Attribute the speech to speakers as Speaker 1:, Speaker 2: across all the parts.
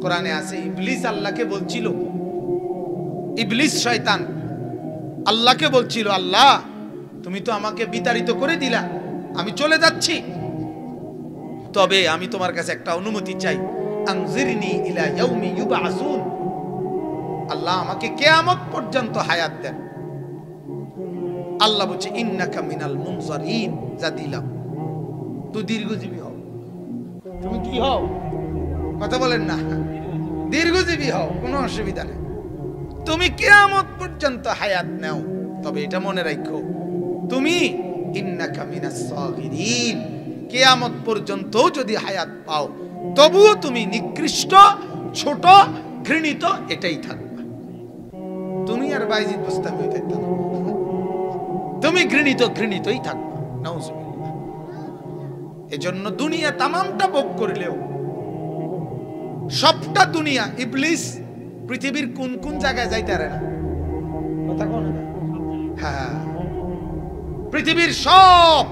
Speaker 1: কোরআনে আছে ইবলিস আল্লাহকে বলছিল, ইবলিস শয়তান আল্লাহকে বলছিল, আল্লাহ তুমি তো আমাকে বিতাড়িত করে দিলা, আমি চলে যাচ্ছি, তবে আমি তোমার কাছে একটা অনুমতি চাই, আনজিরনি ইলা ইয়াউমি ইউবআসুন, আল্লাহ আমাকে কিয়ামত পর্যন্ত হায়াত দেন। আল্লাহ বলছে ইন্নাকা মিনাল মুনজারিন, যা দিলাম, তুই দীর্ঘজীবী হও। তুমি কি হও? কথা বলেন না, দীর্ঘজীবী হও, কোনো অসুবিধা নেই, তুমি কিয়ামত পর্যন্ত হায়াত নাও, তবে এটা মনে রাখো তুমি ইন্নাকা মিনাস সাগিরিন, কিয়ামত পর্যন্ত যদি হায়াত পাও তবুও তুমি নিকৃষ্ট, ছোট, ঘৃণিত এটাই থাকবে। তুমি আর বাইজিদ বুস্তামি হইতে থাকবে, তুমি ঘৃণিতই থাকবে। নাউজুবিল্লাহ। এজন্য দুনিয়া তামামটা ভোগ করলেও, সবটা দুনিয়া, ইবলিস পৃথিবীর কোন কোন জায়গায় যাইতে পারে না, কথা কোন? হ্যাঁ, পৃথিবীর সব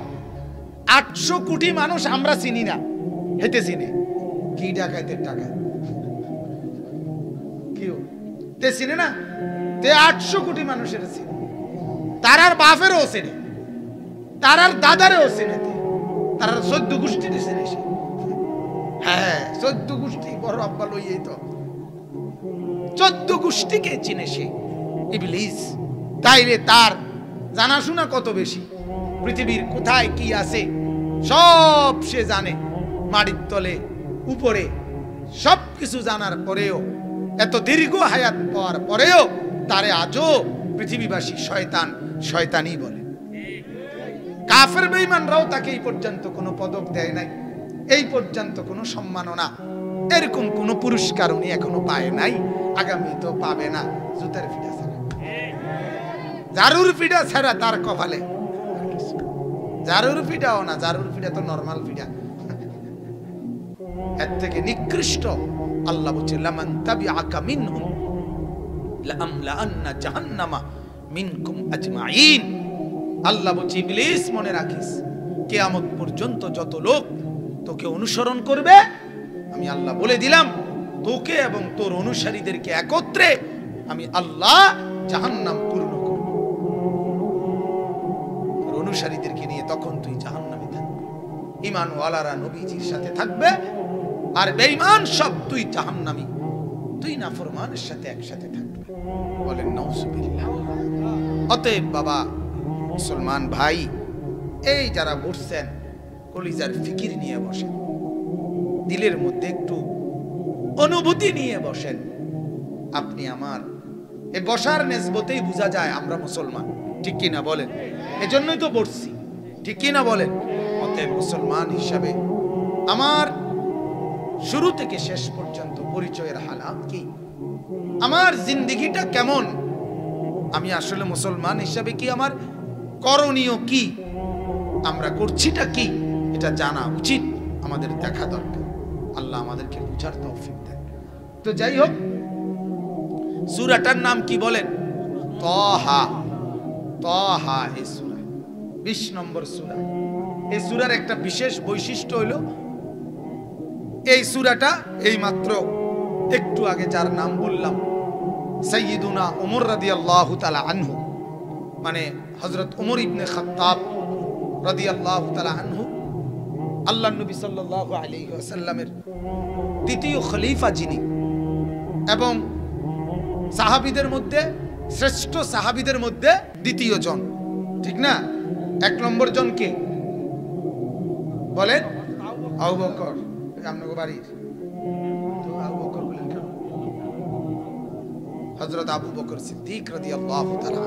Speaker 1: 800 কোটি মানুষ আমরা চিনি না, হেতে চিনি কি ডাকাইতের টাকা কেউ তে চিনে না, তে 800 কোটি মানুষের চিনি, তার আর বাপেরও চিনে, তার আর দাদারও চিনে, তার আর 14 গোষ্ঠীতে চিনে সে। হ্যাঁ, 14 গোষ্ঠী, বড় আব্বা লইয়াই তো 14 গোষ্ঠীকে চিনে সে ইবলিস। তাইলে তার জানাশোনা কত বেশি, পৃথিবীর কোথায় কি আছে সব সে জানে, মাটির তলে উপরে সবকিছু জানার পরেও, এত দীর্ঘ হায়াত পাওয়ার পরেও তারে আজও পৃথিবীবাসী শয়তান, শয়তানি বলে। কাফের বেঈমানরাও তাকে এই পর্যন্ত কোনো পদক দেয় নাই, এই পর্যন্ত কোনো সম্মাননা, এরকম কোনো পুরস্কার উনি এখনো পায় নাই, আগামী তো পাবে না। জুতার ফিটা ছাড়া, জারুর ফিটা ছাড়া তার কপালে, জারুর ফিটাও না, জারুর ফিটা তো নরমাল ফিটা, এর থেকে নিকৃষ্ট। আল্লাহ বলছে লামান তাবিআকা মিনহুম লাআমলাআন্না জাহান্নামা মিনকুম আজমাইন। আল্লাহ বলছে ইবলিস মনে রাখিস, কিয়ামত পর্যন্ত যত লোক তোকে অনুসরণ করবে, আমি আল্লাহ বলে দিলাম তোকে এবং তোর অনুসারীদেরকে একত্রে আমি আল্লাহ জাহান্নাম পূর্ণ করব। তোর অনুসারীদেরকে নিয়ে তখন তুই জাহান্নামে থাকবি, ঈমানওয়ালারা নবীজির সাথে থাকবে, আর বেঈমান সব তুই জাহান্নামী, তুই নাফরমানের সাথে একসাথে থাকবে। বলেন নাউজুবিল্লাহ। অতএব বাবা মুসলমান ভাই, এই যারা বসছেন কলিজার ফিকির নিয়ে বসেন, দিলের মধ্যে একটু অনুভূতি নিয়ে বসেন। আপনি আমার এই বসার নেসবতেই বোঝা যায় আমরা মুসলমান, ঠিক কি না বলেন? এজন্যই তো বসছি, ঠিক কি না বলেন? অতএব মুসলমান হিসাবে আমার শুরু থেকে শেষ পর্যন্ত পরিচয়ের হালাত কি, আমার জিন্দেগিটা কেমন, আমি আসলে মুসলমান হিসাবে কি, আমার করণীয় কি, আমরা করছিটা কি, এটা জানা উচিত, আমাদের দেখা দরকার। আল্লাহ আমাদেরকে বুঝার তৌফিক দেন। তো যাই হোক, সূরাটার নাম কি বলেন? তাহা। তাহা এই সূরা 20 নম্বর সূরা। এই সূরার একটা বিশেষ বৈশিষ্ট্য হলো, এই সূরাটা এই মাত্র একটু আগে যার নাম বললাম, সাইয়্যিদুনা ওমর রাদিয়াল্লাহু তাআলা আনহু, মানে হযরত ওমর ইবনে খাত্তাব রাদিয়াল্লাহু তাআলা আনহু, আল্লাহর নবী সাল্লাল্লাহু আলাইহি ওয়াসাল্লামের দ্বিতীয় খলিফা যিনি, এবং সাহাবীদের মধ্যে শ্রেষ্ঠ সাহাবীদের মধ্যে দ্বিতীয় জন, ঠিক না? 1 নম্বর জন কে বলেন? আবু বকর। আপনাদের বাড়ির তো আবু বকর বলেন কেন? হযরত আবু বকর সিদ্দিক রাদিয়াল্লাহু তাআলা,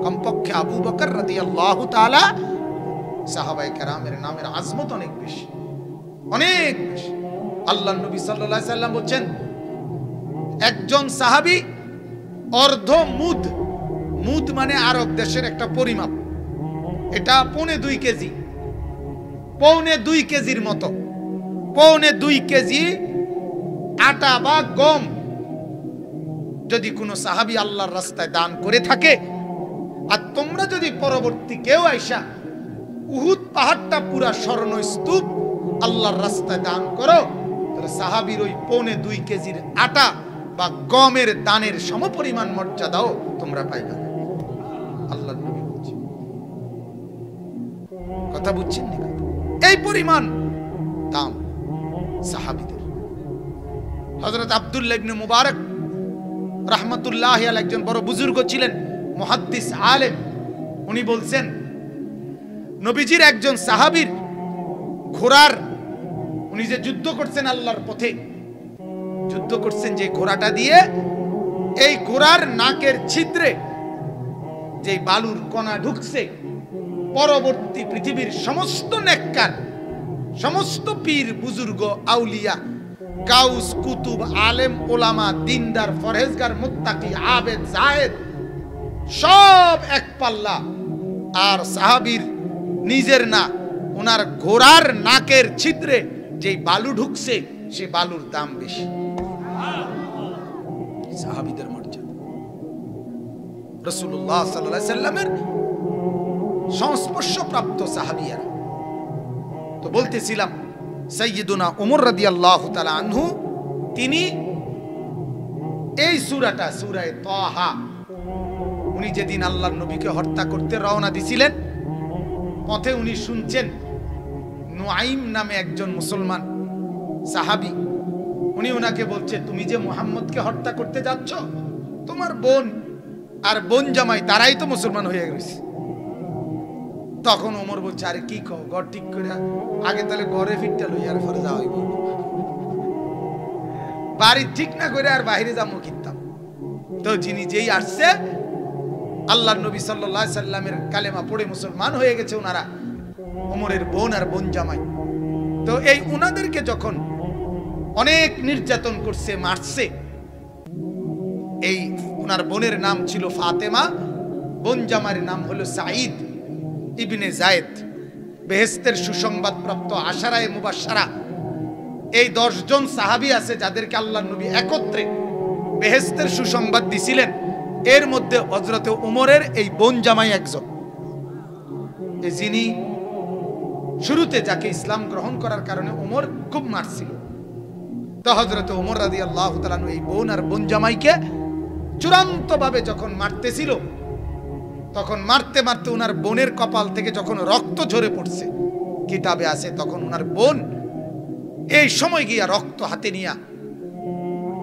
Speaker 1: কমপক্ষে আবু বকর রাদিয়াল্লাহু তাআলা, সাহাবায়ে কেরামের নামের আজমত অনেক বেশি, অনেক বেশি। আল্লাহর নবী সাল্লাল্লাহু আলাইহি সাল্লাম বলেন, একজন সাহাবী অর্ধ মুদ, মুদ মানে আরব দেশের একটা পরিমাপ, এটা 2.25 কেজি, 2.25 কেজির মতো, 2.25 কেজি আটা বা গম যদি কোনো সাহাবী আল্লাহর রাস্তায় দান করে থাকে, আর তোমরা যদি পরবর্তী কেউ আইসা উহুদ পাহাড়টা পুরা স্বর্ণ স্তূপ আল্লাহর রাস্তায় দান করো, তাহলে সাহাবীর ওই 1.25 কেজির আটা বা গমের দানের সমপরিমাণ মর্যাদাও তোমরা পাইবে। আল্লাহর নবী বলছে, কথা বুঝছেন না? এই পরিমাণ দাম সাহাবীদের। হযরত আব্দুল্লাহ ইবনে মুবারক রাহমাতুল্লাহি আলাইহি একজন বড় বুজুর্গ ছিলেন, মুহাদ্দিস আলেম। উনি বলছেন, নবীজির একজন সাহাবীর ঘোড়ার, উনি যে যুদ্ধ করছেন আল্লাহর পথে, যুদ্ধ করছেন যে ঘোড়াটা দিয়ে, এই ঘোড়ার নাকের ছিদ্রে যে বালুর কণা ঢুকছে, পরবর্তী পৃথিবীর সমস্ত নেককার, সমস্ত পীর বুজুর্গ, আউলিয়া, গাউস, কুতুব, আলেম, ওলামা, দিনদার, ফরহেজগার, মুত্তাকি, আবেদ, জায়েদ সব এক পাল্লা। আর সাহাবীর নিজের না, ওনার ঘোড়ার নাকের ছিদ্রে যে বালু ঢুকছে, সে বালুর দাম বেশি। সাহাবীদের মর্যাদা, রাসূলুল্লাহ সাল্লাল্লাহু আলাইহি সাল্লামের সংস্পর্শ প্রাপ্ত সাহাবীরা। তো বলতেছিলাম, সাইয়্যিদুনা ওমর রাদিয়াল্লাহু তাআলা আনহু, তিনি এই সূরাটা, সূরা তাহা, উনি যেদিন আল্লাহর নবীকে হত্যা করতে রওনা দিছিলেন, পথে উনি শুনছেন নুআইম নামে একজন মুসলমান সাহাবী, উনি ওনাকে বলছে, তুমি যে মুহাম্মদকে হত্যা করতে যাচ্ছ, তোমার বোন আর বোন জামাই তারাই তো মুসলমান হয়ে গেছে। তখন ওমর বলছে, আরে কি কও, ঘর ঠিক করে আগে তাহলে ঘরে ফিরতে লই, আর পরে যাওয়াই বলব, বাড়ি ঠিক না করে আর বাইরে যাবো কিনতাম। তো যিনি যেই আসছে, আল্লাহর নবী সাল্লাল্লাহু আলাইহি সাল্লামের কালেমা পড়ে মুসলমান হয়ে গেছে ওনারা, ওমরের বোন আর বোন জামাই। তো এই উনাদেরকে যখন অনেক নির্যাতন করছে, মারছে, এই ওনার বোনের নাম ছিল ফাতেমা, বোন জামাইয়ের নাম হলো সাঈদ ইবনে যায়েদ। বেহেশতের সুসংবাদ প্রাপ্ত আশারায়ে মুবাশশারা, এই 10 জন সাহাবী আছে যাদেরকে আল্লাহর নবী একত্রে বেহেশতের সুসংবাদ দিছিলেন। এর মধ্যে হযরতে ওমরের এই বোন জামাই একজন, যিনি শুরুতে যাকে ইসলাম গ্রহণ করার কারণে ওমর খুব মারছিল। তো হযরতে ওমর রাদিয়াল্লাহু তাআলা এই বোন আর বোন জামাইকে চূড়ান্তভাবে যখন মারতেছিল, তখন মারতে মারতে ওনার বোনের কপাল থেকে যখন রক্ত ঝরে পড়ছে, কিতাবে আছে, তখন ওনার বোন এই সময় গিয়া রক্ত হাতে নিয়া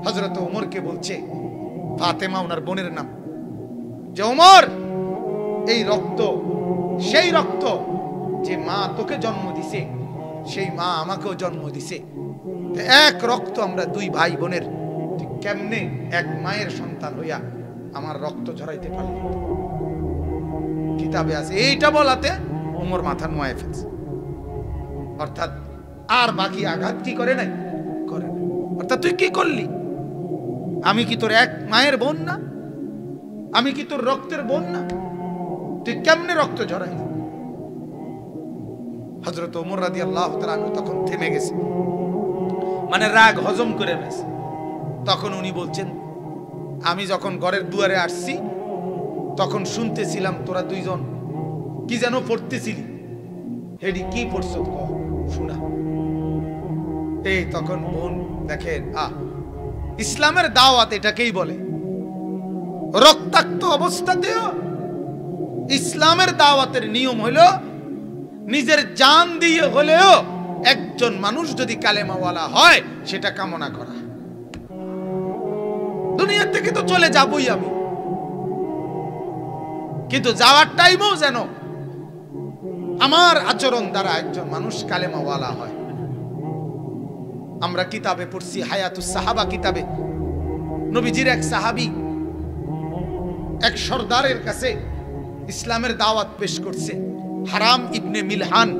Speaker 1: হযরত ওমরকে বলছে, ফাতেমা ওনার বোনের নাম, যে ওমর, এই রক্ত সেই রক্ত যে মা তোকে জন্ম দিছে, সেই মা আমাকেও জন্ম দিছে, এক রক্ত আমরা 2 ভাই বোনের, কেমনে এক মায়ের সন্তান হইয়া আমার রক্ত ঝরাইতে পারলি? কিতাবে আছে। এইটা বলাতে ওমর মাথা নোয়ায় ফেলছে, অর্থাৎ আর বাকি আঘাত কি করে নাই, করে নাই। অর্থাৎ তুই কি করলি? আমি কি তোর এক মায়ের বোন না? আমি কি তোর রক্তের বোন না? তুই কেমনে রক্ত ঝরাই? হযরত ওমর রাদিয়াল্লাহু তাআলা তখন থেমে গেছে, মানে রাগ হজম করে গেছে। তখন উনি বলছেন, আমি যখন ঘরের দুয়ারে আসছি, তখন শুনতেছিলাম তোরা 2 জন কি যেন পড়তেছিলি, হেডি কি পড়ছ শোনা। এই তখন বোন দেখেন, ইসলামের দাওয়াত এটাকেই বলে। রক্তাক্ত অবস্থাতেও ইসলামের দাওয়াতের নিয়ম হলো নিজের জান দিয়ে হলেও একজন মানুষ যদি কালেমাওয়ালা হয়, সেটা কামনা করা। দুনিয়া থেকে তো চলে যাবই আমি, কিন্তু যাওয়ার টাইমও যেন আমার আচরণ দ্বারা একজন মানুষ কালেমাওয়ালা হয়। আমরা কিতাবে পড়ছি, হায়াতুস সাহাবা কিতাবে, নবীজির এক সাহাবী এক সর্দারের কাছে ইসলামের দাওয়াত পেশ করছে, হারাম ইবনে মিলহান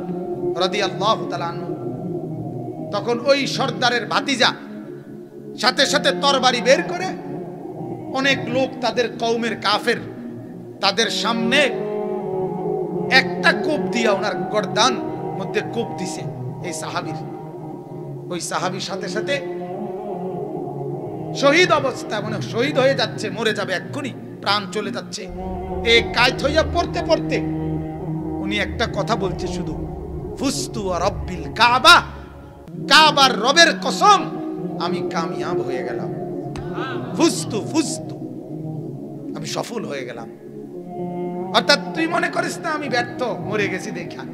Speaker 1: রাদিয়াল্লাহু তাআলা আনহু। তখন ওই সর্দারের ভাতিজা সাথে সাথে তরবারি বের করে অনেক লোক, তাদের কওমের কাফের, তাদের সামনে একটা কোপ দিয়া ওনার গর্দান মধ্যে কোপ দিছে এই সাহাবীর। ওই সাহাবীর সাথে সাথে শহীদ অবস্থা, মানে শহীদ হয়ে যাচ্ছে, মরে যাবে এক্ষুনি, প্রাণ চলে যাচ্ছে। এই কায়ত হইয়া পড়তে পড়তে উনি একটা কথা বলছে শুধু, ফুস্তু ওয়া রব্বিল কাবা, কাবার রবের কসম আমি কামিয়াব হয়ে গেলাম, ফুস্তু আমি সফল হয়ে গেলাম। অর্থাৎ তুই মনে করিস না আমি ব্যর্থ, মরে গেছি দেখা,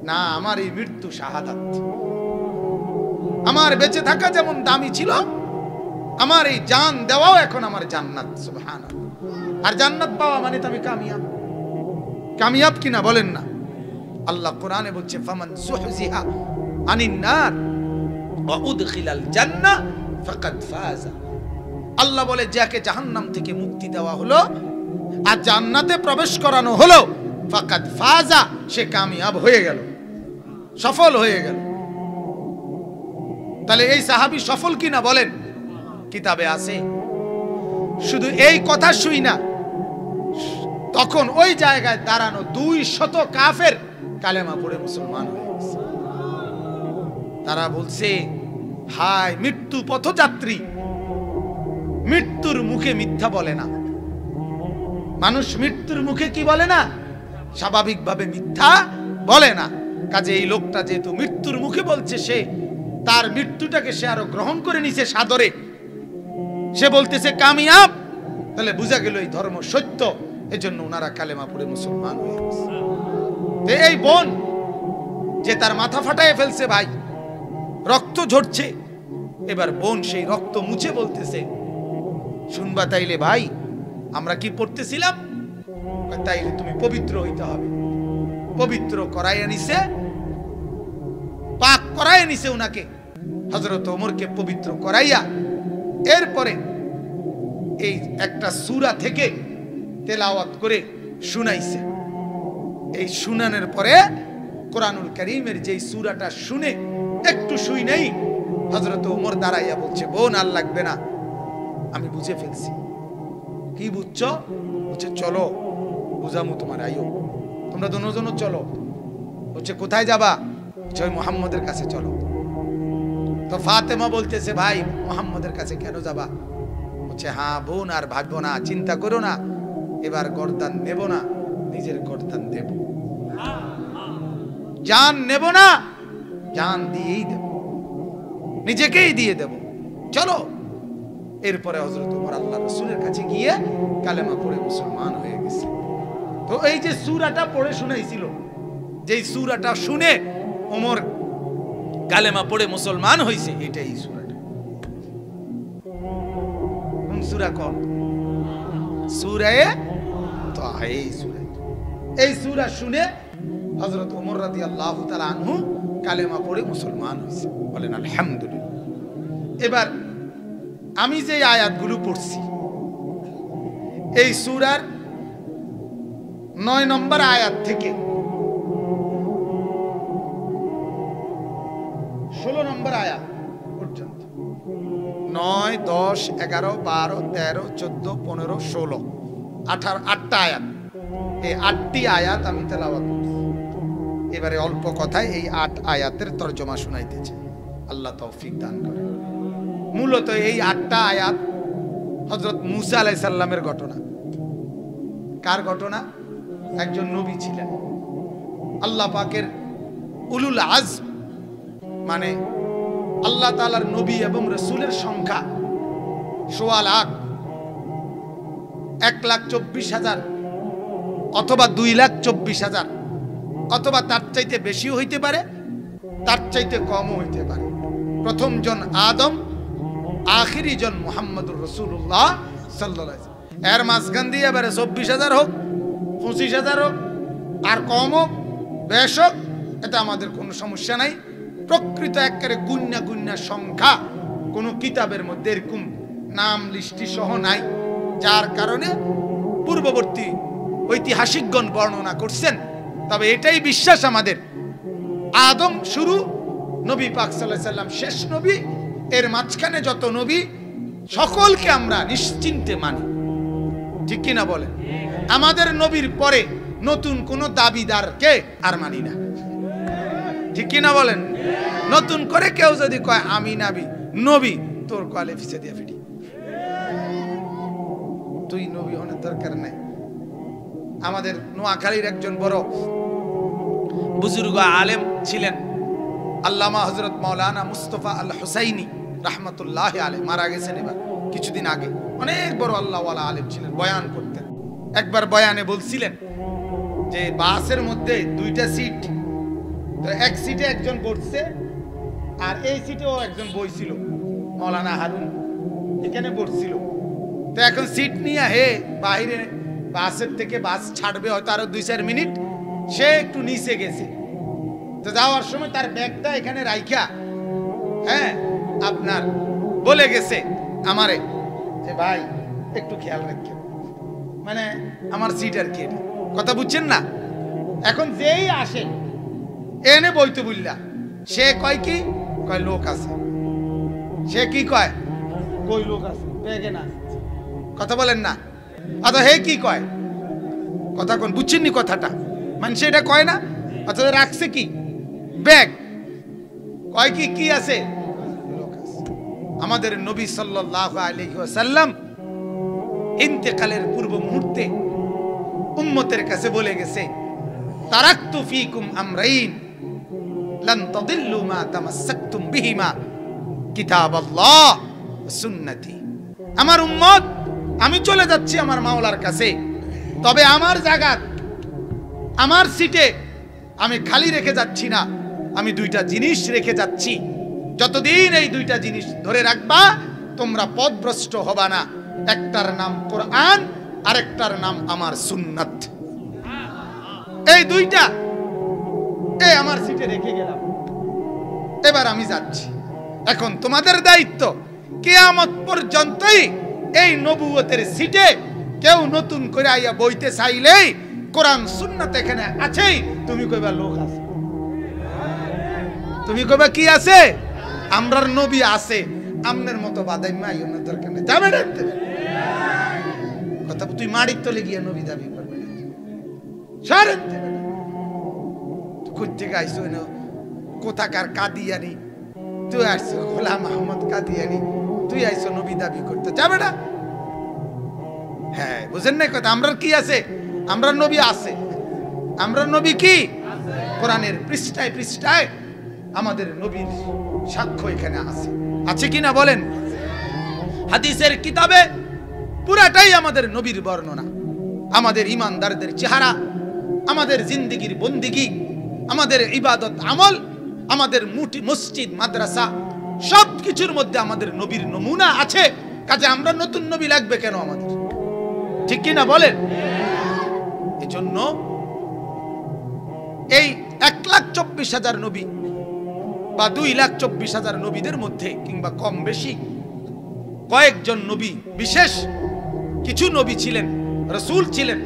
Speaker 1: না, আমার এই মৃত্যু শাহাদাত। আমার বেঁচে থাকা যেমন দামি ছিল, আমার এই জান দেওয়াও এখন আমার জান্নাত। সুবহানাল্লাহ। আর জান্নাত পাওয়া মানে তো আমি কামিয়াব কিনা বলেন না? আল্লাহ কোরআনে বলছে ফামান যুহজিহা আনিন নার ওয়া উদখিলাল জান্নাহ ফাকাদ ফাযা। আল্লাহ বলে যাকে জাহান্নাম থেকে মুক্তি দেওয়া হলো আর জান্নাতে প্রবেশ করানো হলো, ফাকাদ ফাযা, সে কামিয়াব হয়ে গেল, সফল হয়ে গেল। তাহলে এই সাহাবী সফল কিনা বলেন? কিতাবে আছে। শুধু এই কথা শুই না, তখন ওই জায়গায় দাঁড়ানো 200 কাফের কালেমা পড়ে মুসলমান হয়ে গেছে। তারা বলছে, হায় মৃত্যু পথযাত্রী, মৃত্যুর মুখে মিথ্যা বলে না। মানুষ মৃত্যুর মুখে কি বলে না? স্বাভাবিকভাবে মিথ্যা বলে না। কাজে এই লোকটা যেহেতু মৃত্যুর মুখে বলছে, সে তার মৃত্যুটাকে সে আরো গ্রহণ করে নিছে সাদরে, সে বলতেছে কামিয়াব, তাহলে বুঝা গেল এই ধর্ম সত্য। এজন্য ওনারা কালেমা পড়ে মুসলমান হয়ে গেছে। এই বোন যে তার মাথা ফাটায় ফেলছে, ভাই রক্ত ঝরছে, এবার বোন সেই রক্ত মুছে বলতেছে, শুনবা তাইলে ভাই আমরা কি পড়তেছিলাম? তাইলে তুমি পবিত্র হইতে হবে। পবিত্র করাইয়া নিছে, পাক করাইয়া নিছে উনাকে, হযরত ওমরকে পবিত্র করাইয়া এরপরে এই একটা সূরা থেকে তেলাওয়াত করে শুনাইছে। এই শুনানোর পরে কোরআনুল কারীমের যেই সূরাটা শুনে একটু শুই নেই, হযরত ওমর দাঁড়াইয়া বলছে, বোন আর লাগবে না, আমি বুঝে ফেলছি। কি বুঝছো? বলছে চলো বুঝামু তোমার, আইও তোমরা দুজন চলো। বলছে কোথায় যাবা? ওই মুহাম্মদের কাছে চলো। তো ফাতেমা বলতেছে, ভাই মুহাম্মদের কাছে কেন যাবা? বলছে হ্যাঁ বোন, আর ভাববো না, চিন্তা করো না, এবার গর্দান নেব না, নিজের গর্দান দেব, জান নেব না, জান দিয়েই দেব, নিজেকেই দিয়ে দেব, চলো। এরপরে হযরত ওমর আল্লাহ রাসূলের কাছে গিয়ে কালেমা পড়ে মুসলমান হয়ে গেছে। তো এই যে সূরাটা পড়ে শুনাইছিল, যেই সূরাটা শুনে ওমর কালেমা পড়ে মুসলমান হইছে, এটাই সূরাটা। কোন সূরা? কোন সূরা? তো এই সূরা শুনে হযরত ওমর রাদিয়াল্লাহু তাআলা আনহু কালেমা পড়ে মুসলমান হইছে। বলেন আলহামদুলিল্লাহ। এবার আমি যে আয়াতগুলো পড়ছি, এই সূরার 9 নম্বর আয়াত থেকে 16 নম্বর আয়াত পর্যন্ত, 9, 10, 11, 12, 13, 14, 15, 16, 18, 8টা আয়াত। এই 8টি আয়াত আমি তেলাওয়াত করছি। এবারে অল্প কথায় এই 8 আয়াতের তরজমা শুনাইতেছে, আল্লাহ তৌফিক দান করে। মূলত এই 8টা আয়াত হযরত মুসা আলাইহিস সালামের ঘটনা। কার ঘটনা? একজন নবী ছিলেন, আল্লাহ পাকের উলুল আজম, মানে আল্লাহ তাআলার নবী এবং রাসূলের সংখ্যা 1.25 লাখ, 1,24,000 অথবা 2,24,000, অথবা তার চাইতে বেশিও হইতে পারে, তার চাইতে কমও হইতে পারে। প্রথম জন আদম, আখিরি জন মুহাম্মদুর রাসূলুল্লাহ সাল্লাল্লাহু আলাইহি ওয়াসাল্লাম। এর মাঝখান দিয়ে এবারে 24,000 হোক, 25,000 হোক, আর কম হোক, বেশ হোক, এটা আমাদের কোনো সমস্যা নাই। প্রকৃত একেবারে গুণ্যা সংখ্যা কোনো কিতাবের মধ্যে এরকম নাম লিস্টি সহ নাই, যার কারণে পূর্ববর্তী ঐতিহাসিকগণ বর্ণনা করছেন। তবে এটাই বিশ্বাস আমাদের, আদম শুরু, নবী পাক সাল্লাল্লাহু আলাইহি ওয়াসাল্লাম শেষ নবী, এর মাঝখানে যত নবী সকলকে আমরা নিশ্চিন্তে মানি। ঠিক কিনা বলেন? আমাদের নবীর পরে নতুন কোন দাবিদারকে আর মানি না। ঠিক কিনা বলেন? নতুন করে কেউ যদি কয় আমি নবী, তোর কলে ফিসে দিয়ে ফিটি, তুই নবী হওয়ার দরকার নাই। আমাদের নোয়াখালীর একজন বড় বুজুর্গ আলেম ছিলেন, আল্লামা হযরত মাওলানা মুস্তাফা আল হুসাইনি রাহমাতুল্লাহি আলাইহি মারা গেছেন এবার কিছুদিন আগে। অনেক বড় আল্লাহওয়ালা আলেম ছিলেন, বয়ান করতেন। একবার বয়ানে বলছিলেন যে বাসের মধ্যে দুইটা সিট, তো এক সিটে একজন বসছে আর এই সিটেও একজন বইছিল, মাওলানা হারুন এখানে বসছিল। তো এখন সিট নিয়ে হে বাইরে বাসের থেকে বাস ছাড়বে হয়তো আরো 2-4 মিনিট, সে একটু নিচে গেছে। তো যাওয়ার সময় তার ব্যাগটা এখানে রাইখা হ্যাঁ আপনার বলে গেছে আমারে যে ভাই একটু খেয়াল রাখবেন, মানে আমার সিট আর কি, কথা বুঝছেন না? এখন যেই আসে এনে বইতে বুঝলা, সে কয় কি কয় লোক আছে, সে কি কয় কই লোক আছে ব্যাগে না, কথা বলেন না। অথবা হে কি কয় কথা কোন বুঝছেন নি কথাটা, মানে সেটা কয় না। অথবা রাখছে কি ব্যাগ, কয় কি কি আছে লোক আছে। আমাদের নবী সাল্লাল্লাহু আলাইহি ওয়াসাল্লাম ইন্তেকালের পূর্ব মুহূর্তে উম্মতের কাছে বলে গেছে, তারাকতু ফীকুম আমরাইন লান তাদিল্লু মা তামাসসাকতুম বিহিমা কিতাবাল্লাহ ওয়া সুন্নতি। আমার উম্মত, আমি চলে যাচ্ছি আমার মাওলার কাছে, তবে আমার জায়গা আমার সিটে আমি খালি রেখে যাচ্ছি না, আমি দুইটা জিনিস রেখে যাচ্ছি। যতদিন এই দুইটা জিনিস ধরে রাখবা তোমরা পথভ্রষ্ট হবা না। একটার নাম কোরআন, আরেকটার নাম আমার সুন্নাত। এই দুইটা এই আমার সিটে রেখে গেলাম, এবার আমি যাচ্ছি। এখন তোমাদের দায়িত্ব কিয়ামত পর্যন্তই এই নবুয়তের সিটে কেউ নতুন করে আইয়া বইতে চাইলেই কোরআন সুন্নাত এখানে আছেই, তুমি কইবা লোক আছে, তুমি কইবা কি আছে, আমরার নবী আছে, আমনের মতো বাদাই মাই ওনার দরকার নেই, যাবে না কথা। তুই মাড়ির তলে গিয়ে নবী দাবি করবে সারেন কই থেকে আইছো না, কোথাকার কাদিয়ানি, তুই আসছো গোলাম আহমদ কাদিয়ানি, তুই আইছো নবী দাবি করতে, যাবে না। হ্যাঁ বুঝেন না কথা, আমরা কি আছে, আমরা নবী আছে, আমরা নবী কি কোরআনের পৃষ্ঠায় পৃষ্ঠায় আমাদের নবীর সাক্ষ্য এখানে আছে, আছে কি না বলেন? হাদিসের কিতাবে পুরাটাই আমাদের নবীর বর্ণনা, আমাদের ইমানদারদের চেহারা, আমাদের জিন্দেগির বন্দিগি, আমাদের ইবাদত আমল, আমাদের মসজিদ মাদ্রাসা সবকিছুর মধ্যে আমাদের নবীর নমুনা আছে। কাজে আমরা নতুন নবী লাগবে কেন আমাদের, ঠিক কি না বলেন? এজন্য এই 1,24,000 নবী বা 2,24,000 নবীদের মধ্যে কিংবা কম বেশি কয়েকজন নবী, বিশেষ কিছু নবী ছিলেন, রাসূল ছিলেন,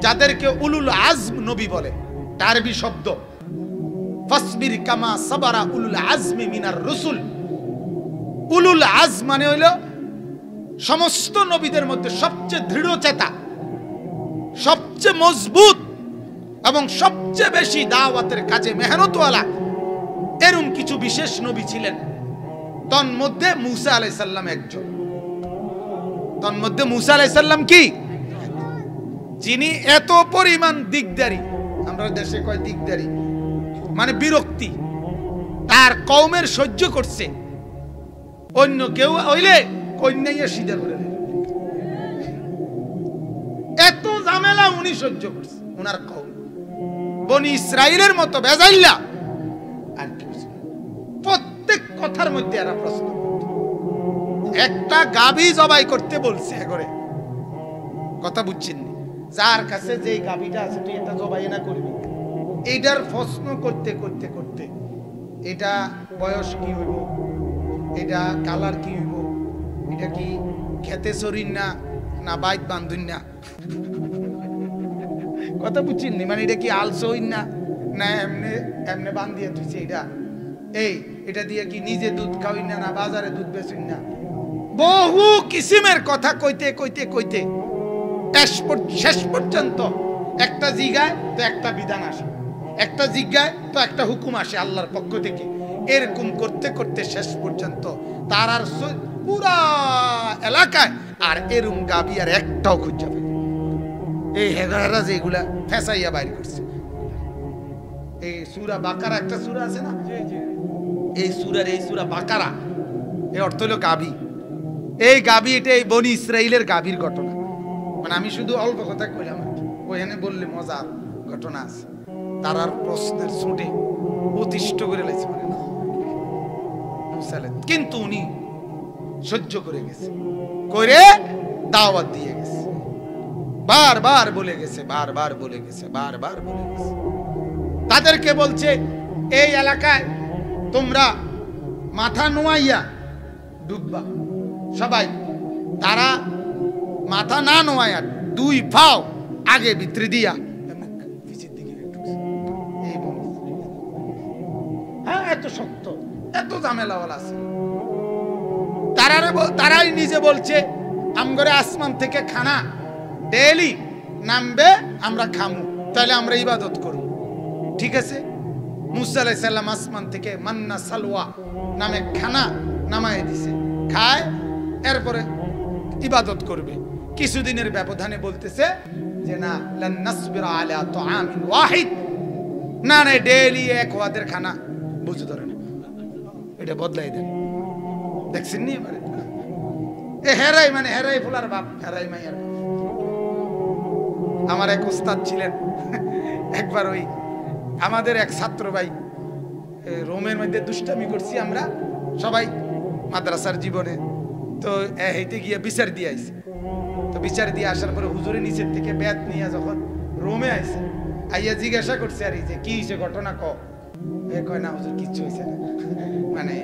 Speaker 1: যাদেরকে উলুল আজম নবী বলে। আরবি শব্দ ফাসবির কামা সাবারা উলুল আজমি মিনার রাসূল। উলুল আজম মানে হইল সমস্ত নবীদের মধ্যে সবচেয়ে দৃঢ়চেতা, সবচেয়ে মজবুত এবং সবচেয়ে বেশি দাওয়াতের কাজে মেহনতওয়ালা, এরকম কিছু বিশেষ নবী ছিলেন। তন্মধ্যে মূসা আলাইহিস সালাম একজন। তন্মধ্যে মূসা আলাইহিস সালাম কি, যিনি এত পরিমাণ দিকদারি, আমরা দেশে কয় দিকদারি মানে বিরক্তি, তার কওমের সহ্য করছে, অন্য কেউ হইলে কন্যাইয়া সিধা করে দেয়। এত ঝামেলা উনি সহ্য করছে, ওনার কওম বনি ইসরাইলের মতো বেজাইল্লা আর প্রত্যেক কথার মধ্যে এরা প্রশ্ন। একটা গাভী জবাই করতে বলছে করে, কথা বুঝছেন, যার কাছে যে গাভীটা আছে তুই এটা জবাই না করবি, এইটার প্রশ্ন করতে করতে করতে এটা বয়স কি হইব, এটা কালার কি হইব, এটা কি খেতে সরিন না না বাইত বান্ধুন না, কথা বুঝছেন, মানে এটা কি আলসো হইন না না এমনি এমনি বান্ধিয়ে তুইছে, এটা দিয়ে কি নিজে দুধ খাওয়াই না না বাজারে দুধ বেচুন না, বহু কিসিমের কথা কইতে কইতে কইতে শেষ পর্যন্ত একটা জিগায় তো একটা বিধান আসে, একটা জিজ্ঞায় তো একটা হুকুম আসে আল্লাহর পক্ষ থেকে। এরকম করতে করতে শেষ পর্যন্ত তার আর পুরা এলাকায় আর এরকম গাবি আর একটাও খুঁজে পাবে। এই হেগারা যেগুলা ফেসাইয়া বাইর করছে, এই সূরা বাকারা একটা সূরা আছে না, এই সূরা বাকারা, এই অর্থ হলো গাভী। এই গাভী, এটা এই বনি ইসরাইলের গাভীর ঘটনা। মানে আমি শুধু অল্প কথা কইলাম, ওইখানে বললে মজার ঘটনা আছে। তারার প্রশ্নের ছুটে অতিষ্ঠ করে লাইছে, মানে না, কিন্তু উনি সহ্য করে গেছে, করে দাওয়াত দিয়ে গেছে, বারবার বলে গেছে, বারবার বলে গেছে, বারবার বলে গেছে। তাদেরকে বলছে এই এলাকায় তোমরা মাথা নোয়াইয়া ডুববা সবাই। তারা মাথা না নোয়াইয়া 2 পাও আগে ভিতরে দিয়া পিছের দিকে, হ্যাঁ এত শক্ত, এত ঝামেলাওয়ালা আছে। তারাই নিজে বলছে আমগরে আসমান থেকে খানা ডেইলি নামবে, আমরা খামু, তাহলে আমরা ইবাদত করব। ঠিক আছে, মুসা আলাইহিস সালাম আসমান থেকে মান্না সালওয়া নামে খানা নামায় দিছে, খায়, এরপরে ইবাদত করবে। কিছুদিনের ব্যবধানে বলতেছে যে না, লান নাসবিরা আলা তুআমিন ওয়াহিদ, না না ডেইলি এক ওয়াদের খানা বুঝে ধরে না, এটা বদলাই দেন। দেখছেন নি এবারে এ হেরাই, মানে হেরাই ফুলার বাপ, হেরাই মাইয়ার বাপ। আমার এক উস্তাদ ছিলেন, একবার ওই আমাদের এক ছাত্র ভাই রোমের মধ্যে দুষ্টামি করছি আমরা সবাই মাদ্রাসার জীবনে, তো হেঁটে গিয়ে বিচার দিয়ে আইছে। তো বিচার দিয়ে আসার পরে হুজুরের নিচের থেকে বেত নিয়ে যখন রোমে আইছে, আইয়া জিজ্ঞাসা করছে আর যে কি হয়েছে ঘটনা কয় না হুজুর কিচ্ছু হয়েছে না, মানে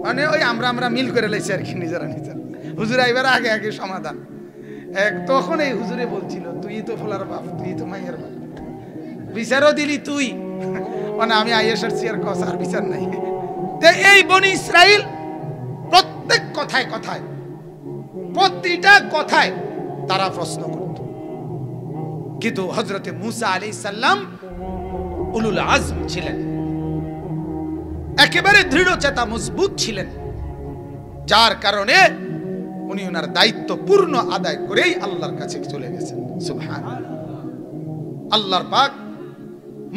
Speaker 1: মানে ওই আমরা মিল করে লাইছি আর কি, নিজেরা নিজেরা। হুজুর আইবার আগে আগে সমাধান। তখন এই হুজুরে বলছিল তুই তো ফোলার বাপ, তুই তো মাইয়ের বাপ, বিচারও দিলি তুই, মানে আমি আইএসআর সিয়ার কস আর বিচার নাই। তো এই বনি ইসরাইল প্রত্যেক কথায় কথায়, প্রতিটা কথায় তারা প্রশ্ন করত। কিন্তু হযরতে মুসা আলাইহিস সালাম উলুল আজম ছিলেন, একেবারে দৃঢ়চেতা মজবুত ছিলেন, যার কারণে উনি ওনার দায়িত্ব পূর্ণ আদায় করেই আল্লাহর কাছে চলে গেছেন। সুবহানাল্লাহ। আল্লাহর পাক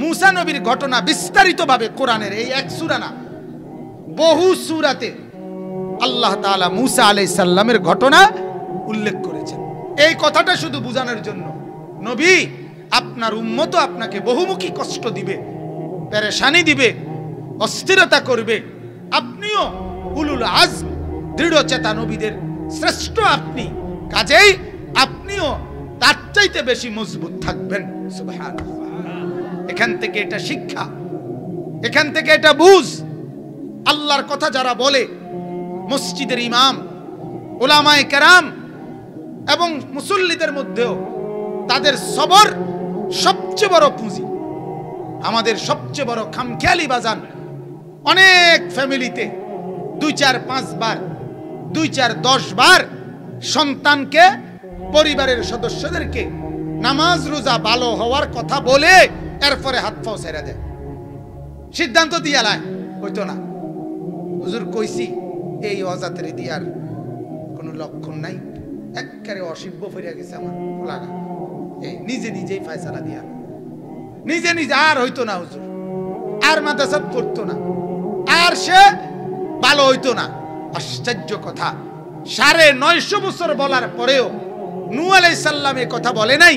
Speaker 1: মুসা নবীর ঘটনা বিস্তারিতভাবে কোরআনের এই এক সূরা না, বহু সূরাতে আল্লাহ তাআলা মুসা আলাইহিস সালামের ঘটনা উল্লেখ করেছেন। এই কথাটা শুধু বোঝানোর জন্য, নবী আপনার উম্মত আপনাকে বহুমুখী কষ্ট দিবে, পেরেশানি দিবে, অস্থিরতা করবে, আপনিও উলুল আজম দৃঢ়চেতা নবীদের শ্রেষ্ঠ আপনি, কাজেই আপনিও তার চাইতে বেশি মজবুত থাকবেন। সুবহানাল্লাহ। এখান থেকে এটা শিক্ষা, এখান থেকে এটা বুঝ, আল্লাহর কথা যারা বলে, মসজিদের ইমাম, উলামায়ে কেরাম এবং মুসল্লিদের মধ্যেও তাদের সবর সবচেয়ে বড় পুঁজি। আমাদের সবচেয়ে বড় খামখেয়ালি বাজান, অনেক ফ্যামিলিতে 2, 4, 5 বার, 2, 4, 10 বার সন্তানকে, পরিবারের সদস্যদেরকে নামাজ রোজা ভালো হওয়ার কথা বলে এরপরে হাত পাও ছেড়ে দেয়, সিদ্ধান্ত দিয়া লাই হইতো না, হুজুর কইছি এই অজাতের দিয়ার কোনো লক্ষণ নাই, একেবারে অসিব্য ফিরে গেছে আমার লাগা, এই নিজেই ফয়সালা দিয়া, নিজে আর হইতো না হুজুর, আর মাদ্রাসা পড়তো না, আর সে ভালো হইতো না। আশ্চর্য কথা, 950 বছর বলার পরেও নূহ আলাইহিস সালাম এই কথা বলে নাই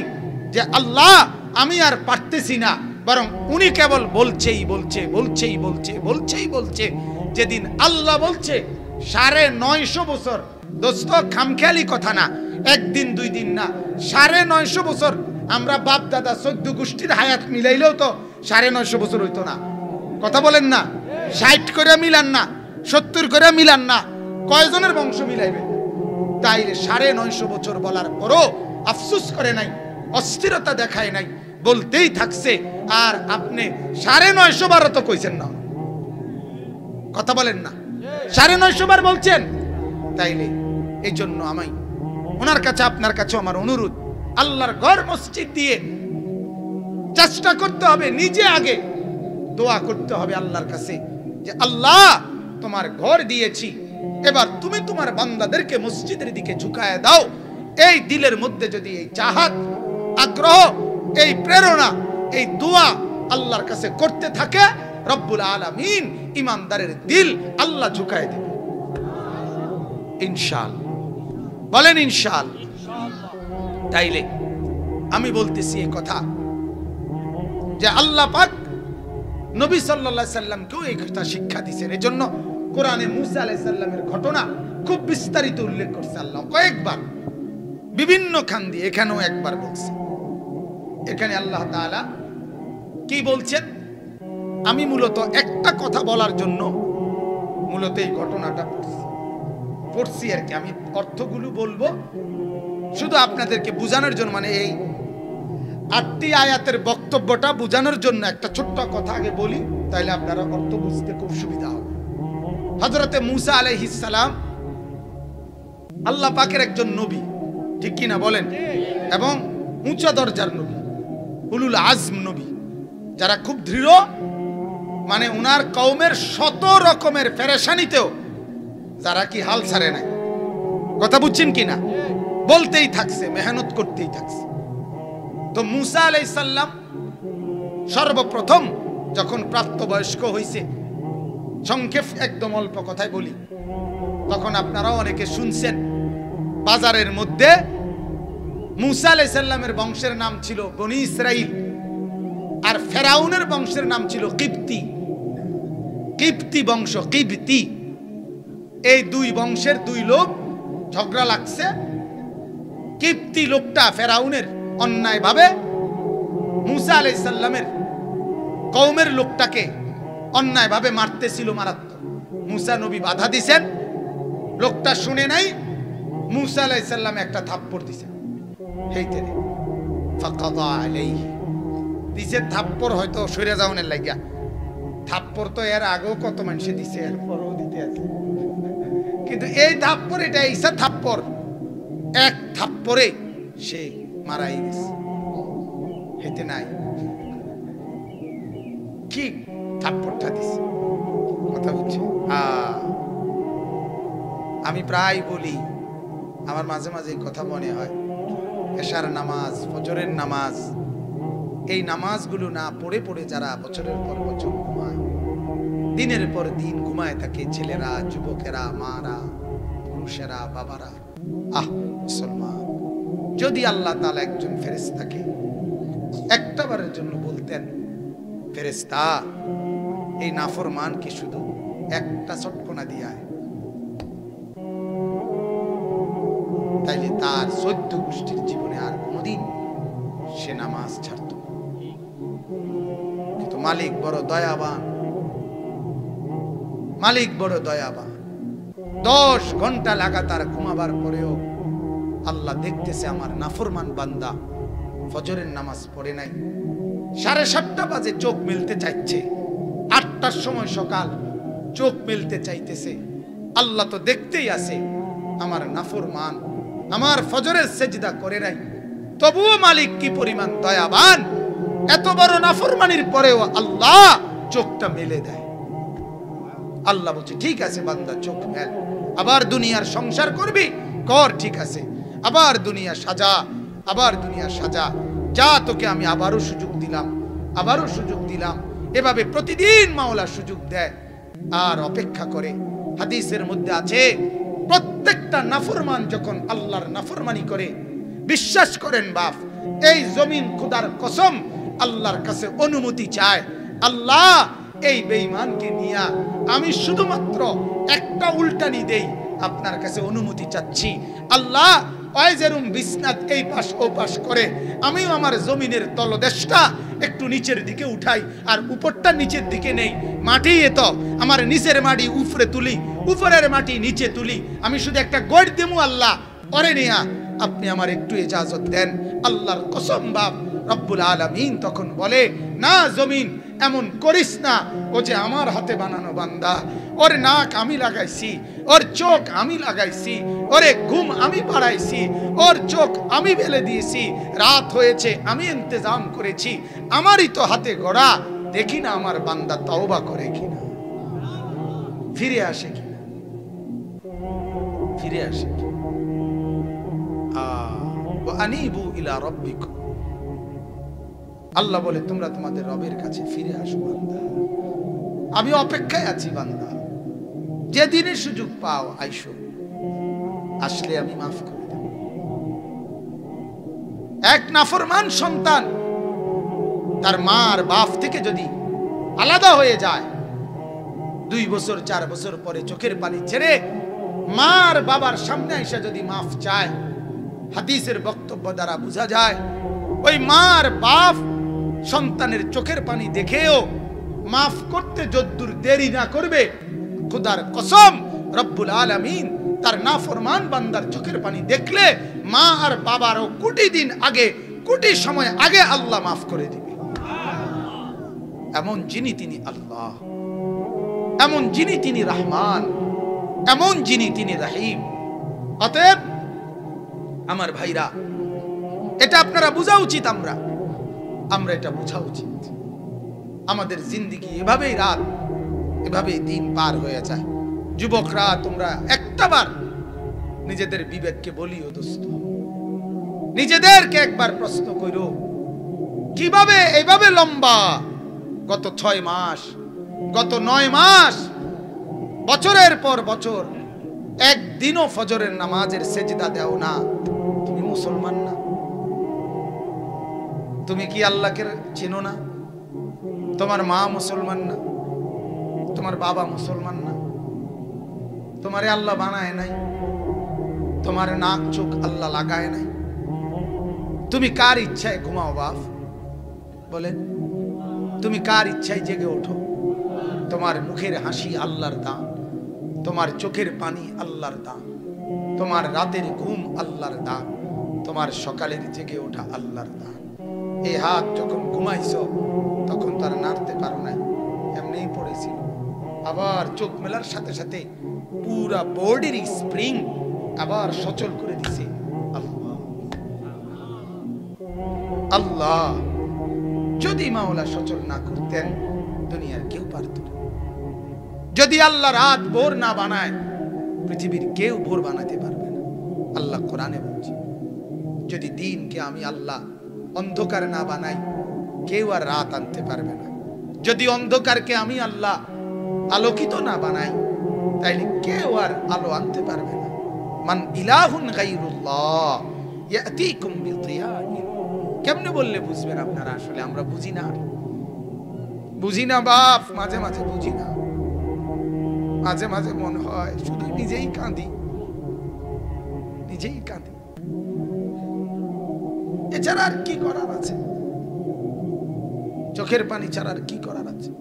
Speaker 1: যে আল্লাহ আমি আর পারতেছি না, বরং উনি কেবল বলছে। যেদিন আল্লাহ বলছে 950 বছর, দোস্ত খামখেয়ালি কথা না, একদিন 2 দিন না, 950 বছর। আমরা বাপ দাদা 14 গোষ্ঠীর হায়াত মিলাইলেও তো 950 বছর হইতো না, কথা বলেন না? 60 করে মিলান না, 70 করে মিলান না, কয়জনের বংশ মিলাইবে? তাইলে 950 বছর বলার পরও আফসোস করে নাই, অস্থিরতা দেখায় নাই, বলতেই থাকছে। আর আপনি 950 বারও তো কইছেন না, কথা বলেন না, 950 বার বলছেন। তাইলে এই জন্য আমি ওনার কাছে, আপনার কাছে আমার অনুরোধ, আল্লাহর ঘর মসজিদ দিয়ে চেষ্টা করতে হবে, নিজে আগে দোয়া করতে হবে আল্লাহর কাছে যে আল্লাহ তোমার ঘর দিয়েছি, এবার তুমি তোমার বান্দাদেরকে মসজিদের দিকে ঝুঁকায় দাও। এই দিলের মধ্যে যদি এই চাহাত, আগ্রহ, এই প্রেরণা, এই দোয়া আল্লাহর কাছে করতে থাকে, রব্বুল আলামিন ইমানদারের দিল আল্লাহ ঝুঁকায় দেবে ইনশাআল্লাহ। বলেন ইনশাআল্লাহ। তাইলে আমি বলতেছি এই কথা যে আল্লাহ পাক নবী সাল্লাল্লাহু আলাইহি সাল্লামকেও এই কথা শিক্ষা দিয়েছেন। এজন্য কোরআনে মুসা আলাইহিস সালামের ঘটনা খুব বিস্তারিত উল্লেখ করছে আল্লাহ কয়েকবার, বিভিন্ন খান দিয়ে, এখানেও একবার বলছে। এখানে আল্লাহ তাআলা কি বলছেন, আমি মূলত একটা কথা বলার জন্য মূলত এই ঘটনাটা পড়ছি আর কি। আমি অর্থগুলো বলবো শুধু আপনাদেরকে বোঝানোর জন্য, মানে এই 8টি আয়াতের বক্তব্যটা বোঝানোর জন্য একটা ছোট্ট কথা আগে বলি, তাহলে আপনারা অর্থ বুঝতে খুব সুবিধা হবে। হযরতে মুসা আলাইহিস সালাম আল্লাহ পাকের একজন নবী, ঠিক কি না বলেন, এবং উঁচা দরজার নবী, উলুল আজম নবী, যারা খুব দৃঢ়, মানে উনার কওমের শত রকমের পেরেশানিতেও যারা কি হাল ছাড়ে নাই। কথা বুঝছেন কিনা? বলতেই থাকছে, মেহনত করতেই থাকছে। তো মুসা আলাইহিস সালাম সর্বপ্রথম যখন প্রাপ্তবয়স্ক হয়েছে, সংক্ষেপ একদম অল্প কথায় বলি, তখন আপনারাও অনেকে শুনছেন, বাজারের মধ্যে মুসা আলাইহিস সালামের বংশের নাম ছিল বনি ইসরাইল, আর ফেরাউনের বংশের নাম ছিল কিপ্তি। কিপ্তি বংশ, কিপ্তি, এই দুই বংশের দুই লোক ঝগড়া লাগছে। কিপ্তি লোকটা ফেরাউনের অন্যায়ভাবে মুসা আলাইহিস সালামের কওমের লোকটাকে অন্যায়ভাবে মারতেছিল, মারাত্মক। মুসা নবী বাধা দিছেন, লোকটা শুনে নাই, মুসা আলাইহিস সালাম একটা থাপ্পড় দিছেন। হেইতে ফাকাদা আলাইহি দিছে থাপ্পড়, হয়তো সরে যাওনের লাগিয়া। থাপ্পড় তো এর আগেও কত মানুষে দিছে, এর পরেও দিতে আছে, কিন্তু এই থাপ্পড়, এটা ইসা থাপ্পড়, এক থাপ্পড়ে সে মারাই গেছে। হেতে নাই কি থাপ্পড়টা দিছে, কথা বুঝছে? আমি প্রায় বলি, আমার মাঝে মাঝে কথা মনে হয়, এশার নামাজ, ফজরের নামাজ, এই নামাজগুলো না পড়ে পড়ে যারা বছরের পর বছর ঘুমায়, দিনের পর দিন ঘুমায় থাকে, ছেলেরা, যুবকেরা, মারা, পুরুষেরা, বাবারা। মুসলমান, যদি আল্লাহ তাআলা একজন ফেরেশতাকে একটা বারের জন্য বলতেন, ফেরেশতা এই নাফরমানকে শুধু একটা চটকনা দিয়া, তাইলে তার 14 গোষ্ঠীর জীবনে আর কোনদিন সে নামাজ ছাড়ত। কিন্তু মালিক বড় দয়াবান, মালিক বড় দয়াবান। 10 ঘন্টা লাগাতার ঘুমাবার পরেও আল্লাহ দেখতেছে আমার নাফরমান বান্দা ফজরের নামাজ পড়ে নাই। 7:30 বাজে চোখ মেলতে চাইছে, 8টার সময় সকাল, চোখ মেলতে চাইতেছে। আল্লাহ তো দেখতেই আছে আমার নাফরমান আমার ফজরের সেজদা করে নাই, তবুও মালিক কি পরিমাণ দয়াবান, এত বড় নাফরমানির পরেও আল্লাহ চোখটা মেলে দেয়। আল্লাহ বলছে, ঠিক আছে বান্দা, চোখ মেল, আবার দুনিয়ার সংসার করবি, কর, ঠিক আছে, আবার দুনিয়া সাজা, আবার দুনিয়া সাজা, যা, তোকে আমি আবারও সুযোগ দিলাম, আবারও সুযোগ দিলাম। এভাবে প্রতিদিন মাওলা সুযোগ দেয় আর অপেক্ষা করে। হাদিসের মধ্যে আছে, প্রত্যেকটা নাফরমান যখন আল্লাহর নাফরমানি করে, বিশ্বাস করেন বাপ, এই জমিন খোদার কসম আল্লাহর কাছে অনুমতি চায়, আল্লাহ এই বেঈমানকে নিয়া আমি শুধুমাত্র একটা উল্টানি দেই, আপনার কাছে অনুমতি চাচ্ছি। আল্লাহ ওয়াইজেরুম বিসনাত এই পাশ ও পাশ করে, আমিও আমার জমিনের তলদেশটা একটু নিচের দিকে উঠাই, আর উপরটা নিচের দিকে নেই, মাটি এত আমার নিচের মাটি উপরে তুলি, উপরের মাটি নিচে তুলি, আমি শুধু একটা গড় দেবো, আল্লাহ পরে নিয়া আপনি আমার একটু ইজাজত দেন। আল্লাহর কসম বাপ রব্বুল আলামিন তখন বলে, না জমিন এমন করিস না, ও যে আমার হাতে বানানো বান্দা, ওর নাক আমি লাগাইছি, ওর চোখ আমি লাগাইছি, ওরে ঘুম আমি পাড়াইছি, ওর চোখ আমি বেলে দিয়েছি, রাত হয়েছে আমি ইন্তজাম করেছি, আমারই তো হাতে গড়া, দেখি না আমার বান্দা তওবা করে কিনা, ফিরে আসে কিনা, ফিরে আসে কিনা। আনিবু ইলা রাব্বিকুম, আল্লাহ বলে তোমরা তোমাদের রবের কাছে ফিরে আসো বান্দা। আমি অপেক্ষায় আছি বান্দা, যেদিনে সুযোগ পাও আইসো, আসলে আমি মাফ করে দেব। এক নাফরমান সন্তান তার মা আর বাপ থেকে যদি আলাদা হয়ে যায়, 2 বছর 4 বছর পরে চোখের পানি ছেড়ে মা আর বাবার সামনে এসে যদি মাফ চায়, হাদিসের বক্তব্য দ্বারা বোঝা যায় ওই মা আর বাপ সন্তানের চোখের পানি দেখেও মাফ করতে যদ্দূর দেরি না করবে, খোদার কসম রব্বুল আলামিন তার নাফরমান বান্দার চোখের পানি দেখলে মা আর বাবারও কোটি দিন আগে, কোটি সময় আগে আল্লাহ মাফ করে দিবে। এমন যিনি তিনি আল্লাহ, এমন যিনি তিনি রহমান, এমন যিনি তিনি রহিম। অতএব আমার ভাইরা, এটা আপনারা বোঝা উচিত, আমরা এটা বোঝা উচিত। আমাদের জিন্দেগি এভাবেই রাত, এভাবেই দিন পার হয়ে যায়। যুবকরা, তোমরা একটাবার নিজেদের বিবেককে বলিও দোস্ত, নিজেদেরকে একবার প্রশ্ন করো, কিভাবে এইভাবে লম্বা গত 6 মাস, গত 9 মাস, বছরের পর বছর একদিনও ফজরের নামাজের সেজদা দাও না? তুমি মুসলমান না? তুমি কি আল্লাহকে চিনো না? তোমার মা মুসলমান না? তোমার বাবা মুসলমান না? তোমারে আল্লাহ বানায় নাই? তোমার নাক চোখ আল্লাহ লাগায় নাই? তুমি কার ইচ্ছায় ঘুমাও বাপ? বলেন, তুমি কার ইচ্ছায় জেগে ওঠো? তোমার মুখের হাসি আল্লাহর দান, তোমার চোখের পানি আল্লাহর দান, তোমার রাতের ঘুম আল্লাহর দান, তোমার সকালের জেগে ওঠা আল্লাহর দান। এই হাত যখন ঘুমাইছো তখন তার নাড়তে পারো নাই, এমনিই পড়েছিল। আবার চোখ মেলার সাথে সাথে পুরা বডির স্প্রিং আবার সচল করে দিছে আল্লাহ। আল্লাহ যদি মাওলা সচল না করতেন, দুনিয়ার কেউ পারত না। যদি আল্লাহ রাত ভোর না বানায়, পৃথিবীর কেউ ভোর বানাতে পারবে না। আল্লাহ কোরআনে বলছে, যদি দিনকে আমি আল্লাহ অন্ধকার না বানাই, কেউ আর রাত আনতে পারবে না। যদি অন্ধকারকে আমি আল্লাহ আলোকিত না বানাই, তাইলে কেউ আর আলো আনতে পারবে না। মান ইলাহুন গায়রুল্লাহ ইয়াতিকুম বিদিয়াইন। কেমনে বললে বুঝবেন আপনারা? আসলে আমরা বুঝি না বাপ, মাঝে মাঝে বুঝি না। মাঝে মাঝে মনে হয় শুধু নিজেই কাঁদি। এছাড়া আর কি করার আছে? চোখের পানি ছাড়া আর কি করার আছে?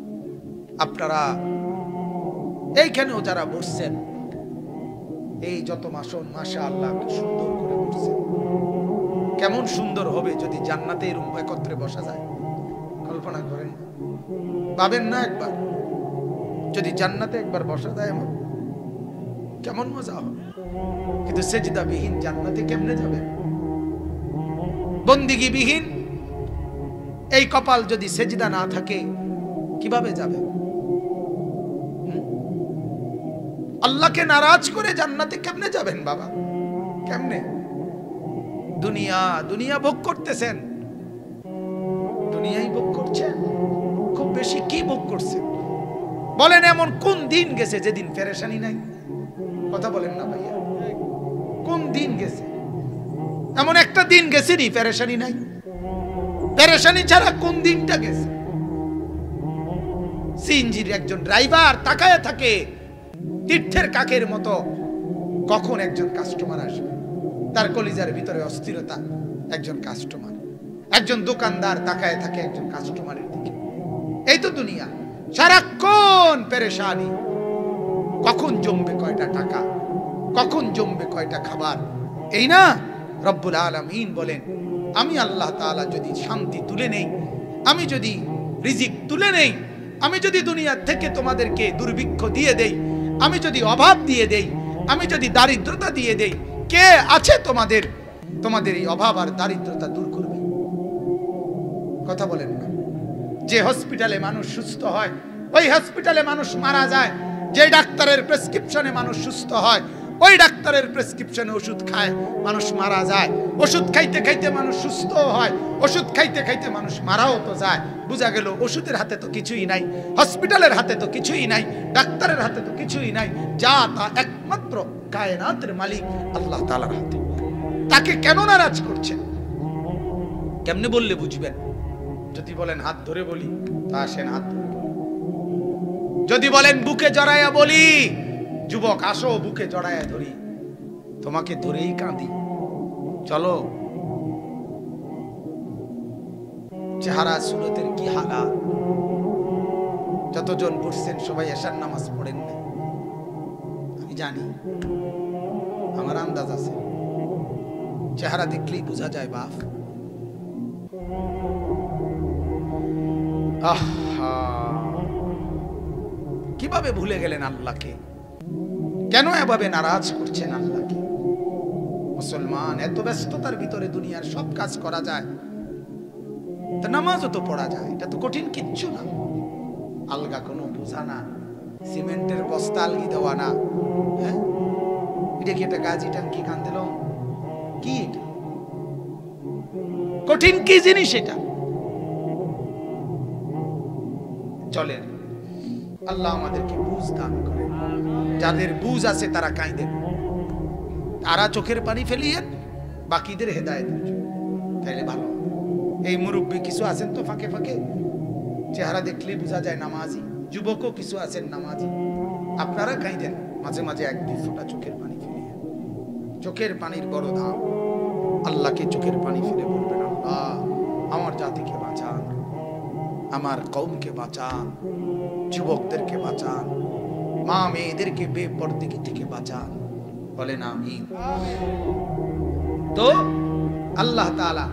Speaker 1: আপনারা এইখানেও যারা বসছেন, এই যত মাসন, মাশাআল্লাহ সুন্দর করে বসছেন। কেমন সুন্দর হবে যদি জান্নাতে এরকম একত্রে বসা যায়। কল্পনা করেন, ভাবেন না একবার, যদি জান্নাতে একবার বসা যায় এমন কেমন মজা হবে। কিন্তু সেজদা বিহীন জান্নাতে কেমনে যাবে? বন্দিগি বিহীন এই কপাল যদি সেজদা না থাকে কিভাবে যাবে? আল্লাহকে নারাজ করে জান্নাতে কেমনে যাবেন বাবা? কেমনে? দুনিয়া ভোগ করতেছেন, দুনিয়াই ভোগ করছেন। খুব বেশি কি ভোগ করছেন বলেন? এমন কোন দিন গেছে যেদিন পেরেশানি নাই? কথা বলেন না ভাইয়া, কোন দিন গেছে? এমন একটা দিন গেছে নি পেরেশানি নাই? পেরেশানি ছাড়া কোন দিনটা গেছে? সিএনজির একজন ড্রাইভার তাকায় থাকে তীর্থের কাকের মতো, কখন একজন কাস্টমার আসবে। তার কলিজার ভিতরে অস্থিরতা, একজন কাস্টমার। একজন দোকানদার তাকায় থাকে একজন কাস্টমারের দিকে। এই তো দুনিয়া, সারাক্ষণ পেরেশানি। কখন জমবে কয়টা টাকা, কখন জমবে কয়টা খাবার, এই না? রব্বুল আলামিন বলেন, আমি আল্লাহ তাআলা যদি শান্তি তুলে নেই, আমি যদি রিজিক তুলে নেই, আমি যদি দুনিয়া থেকে তোমাদেরকে দুর্ভিক্ষ দিয়ে দেই, আমি যদি অভাব দিয়ে দেই, আমি যদি দারিদ্রতা দিয়ে দেই, কে আছে তোমাদের এই অভাব আর দারিদ্রতা দূর করবে? কথা বলেন না। যে হসপিটালে মানুষ সুস্থ হয়, ওই হসপিটালে মানুষ মারা যায়। যে ডাক্তারের প্রেসক্রিপশনে মানুষ সুস্থ হয়, ওই ডাক্তারের প্রেসক্রিপশনে ওষুধ খায় মানুষ মারা যায়, ওষুধ খাইতে খাইতে মানুষ সুস্থ হয়, ওষুধ খাইতে খাইতে মানুষ মারাও তো যায়। বোঝা গেল ওষুধের হাতে তো কিছুই নাই, হসপিটালের হাতে তো কিছুই নাই, ডাক্তারের হাতে তো কিছুই নাই, যা তা একমাত্র কায়নাতের মালিক আল্লাহ তাআলার হাতে। তাকে কেন নারাজ করছেন? কেমনে বললে বুঝবেন? যদি বলেন হাত ধরে বলি, তা আসেন হাত ধরে বলি। যদি বলেন বুকে জড়াইয়া বলি, যুবক আসো বুকে জড়াইয়া ধরি, তোমাকে ধরেই কাঁদি, চলো। চেহারা সুরতের কি হালাত! যতজন পড়ছেন সবাই এশার নামাজ পড়েন না, আমি জানি, আমার আন্দাজ আছে, চেহারা দেখলেই বোঝা যায় বাপ। কিভাবে ভুলে গেলেন আল্লাহকে? কেন এভাবে নারাজ করছেন আল্লাহকে? মুসলমান, এত ব্যস্ততার ভিতরে দুনিয়ার সব কাজ করা যায়, তা নামাজও তো পড়া যায়, এটা তো কঠিন কিচ্ছু না। আলগা কোনো বোঝা না, সিমেন্টের বস্তা আলগি দেওয়া না, হ্যাঁ, এটা কি একটা গাজি টাঙ্কি কান দিল? কি এটা কঠিন কি জিনিস এটা? চলেন, আল্লাহ আমাদেরকে বুঝ দান করেন। যাদের বুঝ আছে তারা কাঁদেন, তারা চোখের পানি ফেলিয়েন, বাকিদের হেদায়েত তাইলে ভালো। এই মুরব্বী কিছু আছেন তো ফাঁকে ফাঁকে, চেহারা দেখলেই বোঝা যায় নামাজি, যুবকও কিছু আছেন নামাজি, আপনারা কাঁদেন মাঝে মাঝে, এক দুই ফোঁটা চোখের পানি ফেলিয়েন। চোখের পানির বড় দাম। আল্লাহকে চোখের পানি ফেলে বলবেন, আল্লাহ আমার জাতিকে বাঁচান, আমার কওমকে বাঁচান, যুবকদেরকে বাঁচান, মা মেয়েদেরকে বেপরদেগি থেকে বাঁচান, বলেন আমিন। তো আল্লাহ তাআলা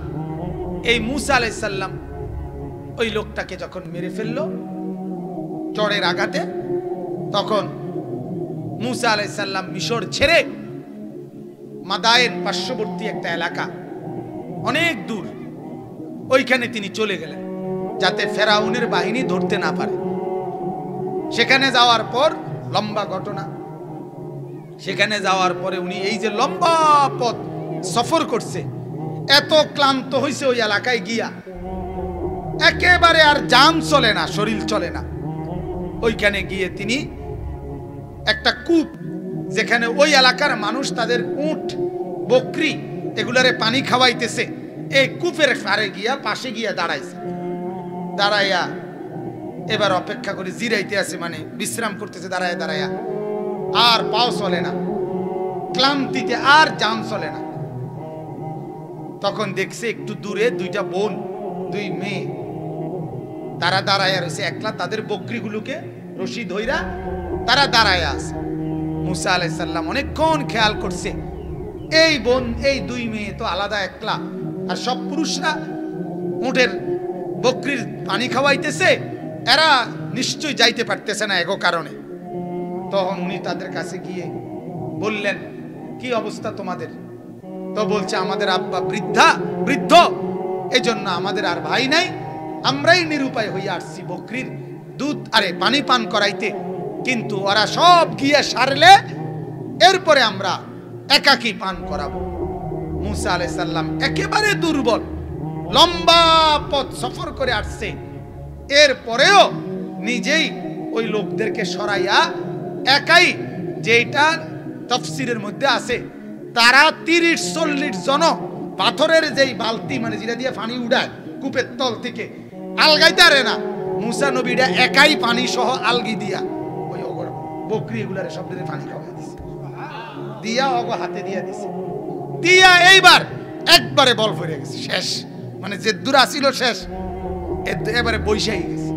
Speaker 1: এই মূসা আলাইহিস সালাম ওই লোকটাকে যখন মেরে ফেললো চড়ের আঘাতে, তখন মূসা আলাইহিস সালাম মিশর ছেড়ে মাদায়েন পার্শ্ববর্তী একটা এলাকা, অনেক দূর, ওইখানে তিনি চলে গেলেন যাতে ফেরাউনের বাহিনী ধরতে না পারে। সেখানে যাওয়ার পর লম্বা ঘটনা, সেখানে যাওয়ার পরে উনি এই যে লম্বা পথ সফর করছে, এত ক্লান্ত হয়েছে ওই এলাকায় গিয়া, একেবারে আর জান চলে না, শরীর চলে না। ওইখানে গিয়ে তিনি একটা কূপ, যেখানে ওই এলাকার মানুষ তাদের উট বকরি এগুলারে পানি খাওয়াইতেছে, এই কূপের পারে গিয়া পাশে গিয়া দাঁড়াইছে। দাঁড়াইয়া এবার অপেক্ষা করে জিরাইতে আছে, মানে বিশ্রাম করতেছে দাঁড়ায় দাঁড়াইয়া, আর পাও চলে না, ক্লান্তিতে আর জান চলে না। তখন দেখছে একটু দূরে দুইটা বোন, দুই মেয়ে, তারা দাঁড়াইয়া রয়েছে একলা, তাদের বকরিগুলোকে রশি ধইরা তারা দাঁড়াইয়া আছে। মূসা আলাইহিস সালাম অনেকক্ষণ খেয়াল করছে, এই বোন এই দুই মেয়ে তো আলাদা একলা, আর সব পুরুষরা উটের বকরির পানি খাওয়াইতেছে, এরা নিশ্চয়ই যাইতে পারতেছে না এগো কারণে। তখন উনি তাদের কাছে গিয়ে বললেন, কি অবস্থা তোমাদের? তো বলছে, আমাদের আব্বা বৃদ্ধ, এই জন্য আমাদের আর ভাই নাই, আমরাই নিরুপায় হইয়া আসছি বকরির দুধ আরে পানি পান করাইতে, কিন্তু ওরা সব গিয়ে সারলে এরপরে আমরা একাকী পান করাবো। মূসা আলাইহিস সালাম একেবারে দুর্বল, লম্বা পথ সফর করে আসছে, এরপরেও নিজেই ওই লোকদেরকে সরাইয়া একাই, যেটা তাফসীরের মধ্যে আছে, তারা 30-40 জন পাথরের যেই বালতি, মানে যেটা দিয়ে পানি উড়ায় কূপের তল থেকে, আলগাইতে পারে না, মূসা নবীরা একাই পানি সহ আলগি দিয়া ওই বকরি এগুলারে সব দিয়ে পানি খাওয়াই দিছে, দিয়া অগ হাতে দিয়া দিছে, দিয়া এইবার একবারে বল ফিরে গেছে, শেষ, মানে যে দূর আসিল শেষ, এবারে বৈশাই গেছে।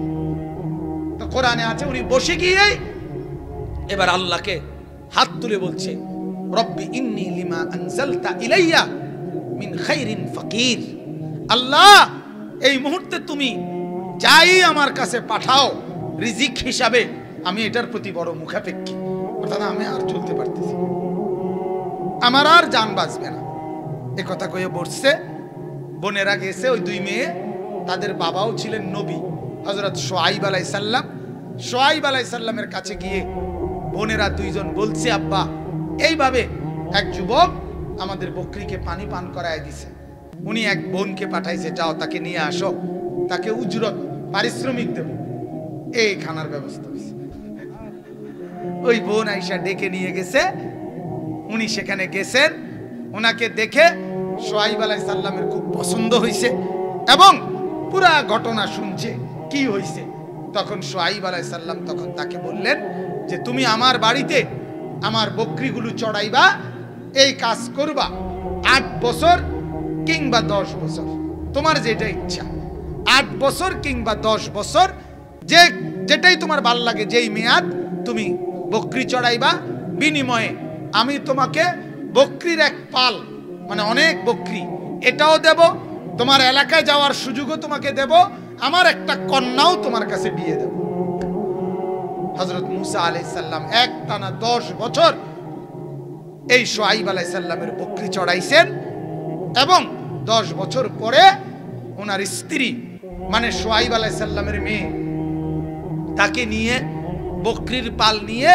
Speaker 1: তো কোরআনে আছে উনি বসে গিয়ে এবার আল্লাহকে হাত তুলে বলছে, রব্বি ইন্নী লিমা আনজালতা ইলাইয়া মিন খাইরিন ফাকির, আল্লাহ এই মুহূর্তে তুমি যাই আমার কাছে পাঠাও রিজিক হিসাবে, আমি এটার প্রতি বড় মুখাপেক্ষী, অর্থাৎ আমি আর চলতে পারতেছি, আমার আর জান বাঁচবে না। এ কথা কয়ে বসছে, বোনেরা গেছে, ওই দুই মেয়ে, তাদের বাবাও ছিলেন নবী হযরত শুআয়ব আলাইহিস সালাম। শুআয়ব আলাইহিস সালামের কাছে গিয়ে বোনেরা দুইজন বলছে, আব্বা এইভাবে এক যুবক আমাদের বকরিকে পানি পান করায় দিছে। উনি এক বোনকে পাঠাইছে, যাও তাকে নিয়ে আসো, তাকে উজরত পারিশ্রমিক দেব। এই খানার ব্যবস্থা হয়েছে। ওই বোন আইসা ডেকে নিয়ে গেছে, উনি সেখানে গেছেন। ওনাকে দেখে সোহাইব আলাইহিস সালামের খুব পছন্দ হয়েছে এবং পুরা ঘটনা শুনছে কি হয়েছে। তখন সোহাইব আলাইহিস সালাম তখন তাকে বললেন যে তুমি আমার বাড়িতে আমার বকরিগুলো চড়াইবা, এই কাজ করবা 8 বছর কিংবা 10 বছর, তোমার যেটা ইচ্ছা। 8 বছর কিংবা 10 বছর, যেটাই তোমার ভাল লাগে, যেই মেয়াদ তুমি বকরি চড়াইবা। বিনিময়ে আমি তোমাকে বকরির এক পাল, মানে অনেক বকরি, এটাও দেব, তোমার এলাকায় যাওয়ার সুযোগও তোমাকে দেব, আমার একটা কন্যাও তোমার কাছে বিয়ে দেব। হযরত মুসা আলাইহিস সালাম একটানা 10 বছর এই সোহাইব আলাইহিস সালামের বকরি চড়াইছেন এবং 10 বছর পরে ওনার স্ত্রী মানে সোহাইব আলাইহিস সালামের মেয়ে তাকে নিয়ে বকরির পাল নিয়ে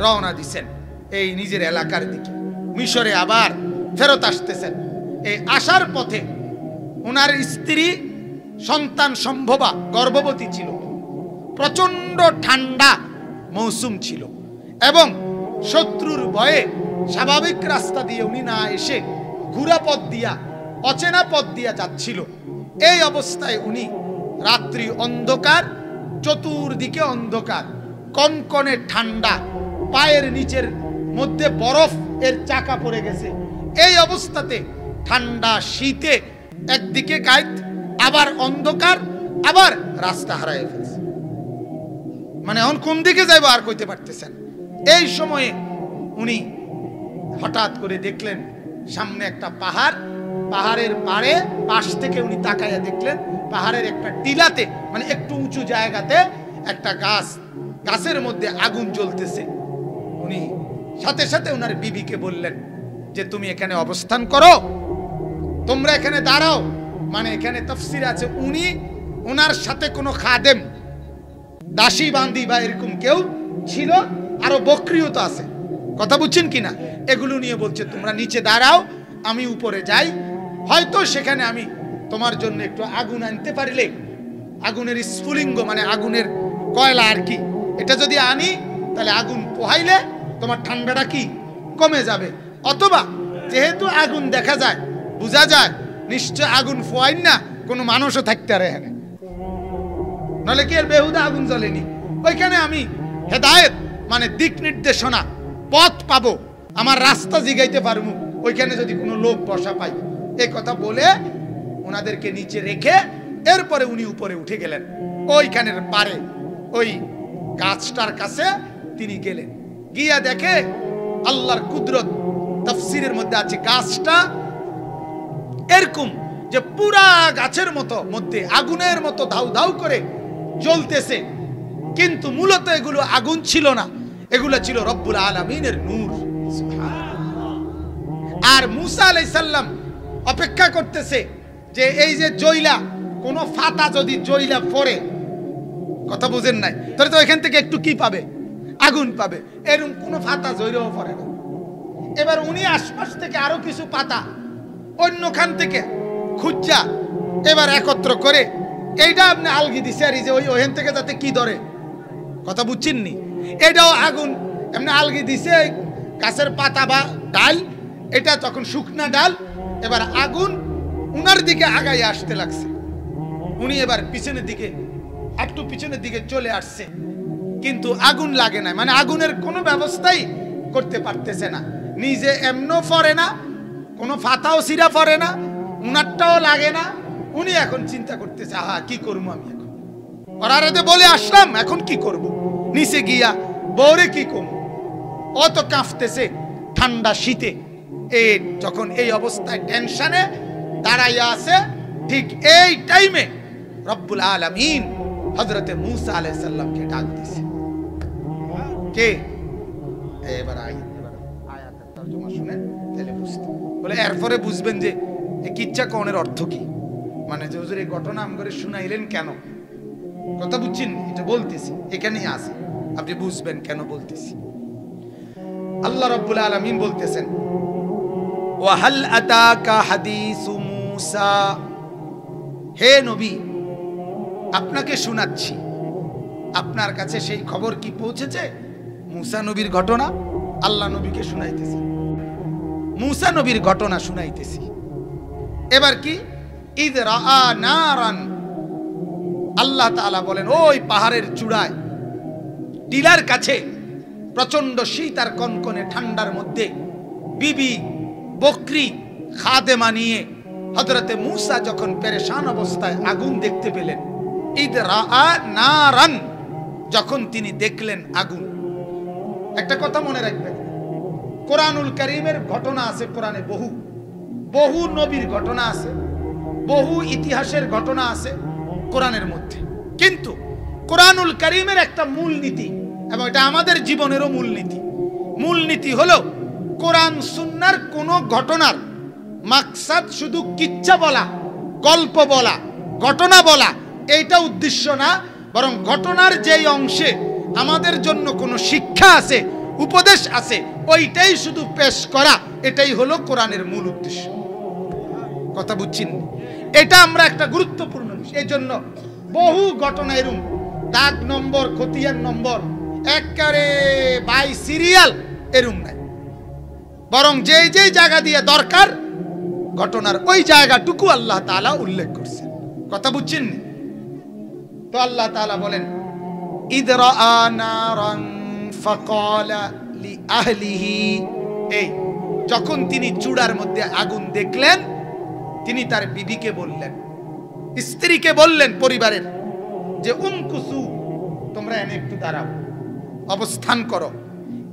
Speaker 1: রওনা দিছেন এই নিজের এলাকার দিকে। মিশরে আবার ফেরত আসতেছেন। এই আসার পথে ওনার স্ত্রী সন্তান সম্ভবা গর্ভবতী ছিল। প্রচন্ড ঠান্ডা মৌসুম ছিল এবং শত্রুর ভয়ে স্বাভাবিক রাস্তা দিয়ে উনি না এসে ঘুরা পথ দিয়া, অচেনা পথ দিয়া যাচ্ছিল। এই অবস্থায় উনি রাত্রি অন্ধকার, চতুর্দিকে অন্ধকার, কনকনে ঠান্ডা, পায়ের নিচের মধ্যে বরফ এর চাকা পড়ে গেছে। এই অবস্থাতে ঠান্ডা শীতে একদিকে গাইড, আবার অন্ধকার, আবার রাস্তা হারায় ফেলছে। মানে এখন কোন দিকে যাইব আর কইতে পারতেছেন। এই সময়ে উনি হঠাৎ করে দেখলেন সামনে একটা পাহাড়, পাহাড়ের পাশ থেকে উনি তাকাইয়া দেখলেন পাহাড়ের একটা টিলাতে, মানে একটু উঁচু জায়গাতে একটা গাছের মধ্যে আগুন জ্বলতেছে। উনি সাথে সাথে ওনার বিবিকে বললেন যে তুমি এখানে অবস্থান করো, তোমরা এখানে দাঁড়াও। মানে এখানে তাফসীর আছে উনি, ওনার সাথে কোনো খাদেম, দাসী বান্দি বা এরকম কেউ ছিল, আরো বকরিও তো আছে, কথা বুঝছেন কিনা? এগুলো নিয়ে বলছে তোমরা নিচে দাঁড়াও, আমি উপরে যাই, হয়তো সেখানে আমি তোমার জন্য একটু আগুন আনতে পারলে, আগুনের স্ফুলিঙ্গ মানে আগুনের কয়লা আর কি, এটা যদি আনি তাহলে আগুন পোহাইলে তোমার ঠান্ডাটা কি কমে যাবে। অথবা যেহেতু আগুন দেখা যায়, বোঝা যায়, নিশ্চয় আগুন ফোয়াইন না কোনো মানুষও থাকতে পারে এখানে, নাহলে কি এর বেহুদা আগুন জ্বলেনি। ওইখানে আমি হেদায়েত মানে দিক নির্দেশনা, পথ পাবো, আমার রাস্তা জিগাইতে পারবো, ওইখানে যদি কোনো লোক বসা পাই। এই কথা বলে ওনাদেরকে নিচে রেখে এরপরে উনি উপরে উঠে গেলেন। ওইখানের পারে ওই গাছটার কাছে তিনি গেলেন, গিয়া দেখে আল্লাহর কুদরত। তাফসীরের মধ্যে আছে গাছটা এরকম যে পুরা গাছের মধ্যে আগুনের মতো ধাউ ধাউ করে জ্বলতেছে, কিন্তু মূলত এগুলো আগুন ছিল না, এগুলো ছিল রব্বুল আলামিনের নূর। আর মুসা আলাইহিস সালাম অপেক্ষা করতেছে যে এই যে জয়লা, কোন ফাতা যদি জয়লা পড়ে, কথা বুঝেন নাই, তাহলে তো এখান থেকে একটু কি পাবে, আগুন পাবে। এরকম কোন ফাতা জয়লাও পড়ে না। এবার উনি আশপাশ থেকে আরো কিছু পাতা অন্যখান থেকে খুঁজা এবার একত্র করে এইটা আপনি আলগি দিছে, আর এই যে ওইখান থেকে যাতে কি ধরে, কথা বুঝছেন নি, এটাও আগুন এমনি আলগি দিছে গাছের পাতা বা ডাল, এটা তখন শুকনা ডাল। এবার আগুন উনার দিকে আগাই আসতে লাগছে। উনি এবার পিছনের দিকে, একটু পিছনের দিকে চলে আসছে, কিন্তু আগুন লাগে না, মানে আগুনের কোনো ব্যবস্থাই করতে পারতেছে না। নিজে এমনও পড়ে না, কোনো ফাতাও সিরা পড়ে না, উনারটাও লাগে না। উনি এখন চিন্তা করতেছে, আহা কি করবো আমি এখন, ওরারে বলে আসলাম, এখন কি করব, নিচে গিয়া বউরে কি করবো, অত কাঁপতেছে ঠান্ডা শীতে। এই যখন এই অবস্থায় টেনশনে দাঁড়াইয়া আছে, ঠিক এই টাইমে রব্বুল আলামিন হযরতে মুসা আলাইহিস সালামকে ডাক দিয়েছে। কে? এবার আয়াতের তরজমা শুনেন তাহলে বুঝতে, বলে এরপরে বুঝবেন যে এই কিচ্ছা কোনের অর্থ কি, মানে যে হুজুর এই ঘটনা আমগরে শুনাইলেন কেন, কথা বুঝছেন? এটা বলতেছি এখানেই আছে, আপনি বুঝবেন কেন বলতেছি। আল্লাহ রাব্বুল আলামিন বলতেছেন ওয়া হাল আতাকা হাদিসু মূসা, হে নবী আপনাকে শোনাচ্ছি, আপনার কাছে সেই খবর কি পৌঁছেছে? মূসা নবীর ঘটনা আল্লাহ নবীকে শুনাইতেছে, মূসা নবীর ঘটনা শুনাইতেছি। এবার কি ইদ রাআ নারান, আল্লাহ তাআলা বলেন ওই পাহাড়ের চূড়ায় টিলার কাছে প্রচন্ড শীত আর কনকনে ঠান্ডার মধ্যে বিবি বকরি খাদেমা নিয়ে হযরতে মূসা যখন পেরেশান অবস্থায় আগুন দেখতে পেলেন, ইদ রাআ নারান, যখন তিনি দেখলেন আগুন। একটা কথা মনে রাখবেন, কোরআনুল কারীমের ঘটনা আছে কোরআনে, বহু বহু নবীর ঘটনা আছে, বহু ইতিহাসের ঘটনা আছে কোরআনের মধ্যে, কিন্তু কোরআনুল কারীমের একটা মূলনীতি, এবং এটা আমাদের জীবনেরও মূলনীতি, মূলনীতি হলো কোরআন সুন্নাহর কোন ঘটনার মাকসাদ শুধু কিচ্ছা বলা, গল্প বলা, ঘটনা বলা, এইটা উদ্দেশ্য না, বরং ঘটনার যেই অংশে আমাদের জন্য কোনো শিক্ষা আছে, উপদেশ আছে, ওইটাই শুধু পেশ করা, এটাই হলো কোরআনের মূল উদ্দেশ্য। কথা বুঝছেন? এটা আমরা একটা গুরুত্বপূর্ণ বিষয়। এই জন্য বহু ঘটনা এরকম দাগ নম্বর, খতিয়ান নম্বর, একবারে বাই সিরিয়াল এরকম নাই, বরং যেই যেই জায়গা দিয়ে দরকার ঘটনার ওই জায়গাটুকু আল্লাহ তাআলা উল্লেখ করছেন। কথা বুঝছেন? তো আল্লাহ তাআলা বলেন ইদ রাআ নারান ফাকালা লিআহলিহি, এই যখন তিনি চূড়ার মধ্যে আগুন দেখলেন, তিনি তার বিবিকে বললেন, স্ত্রীকে বললেন পরিবারের, যে উমকুসু, তোমরা এনে একটু দাঁড়াও, অবস্থান করো,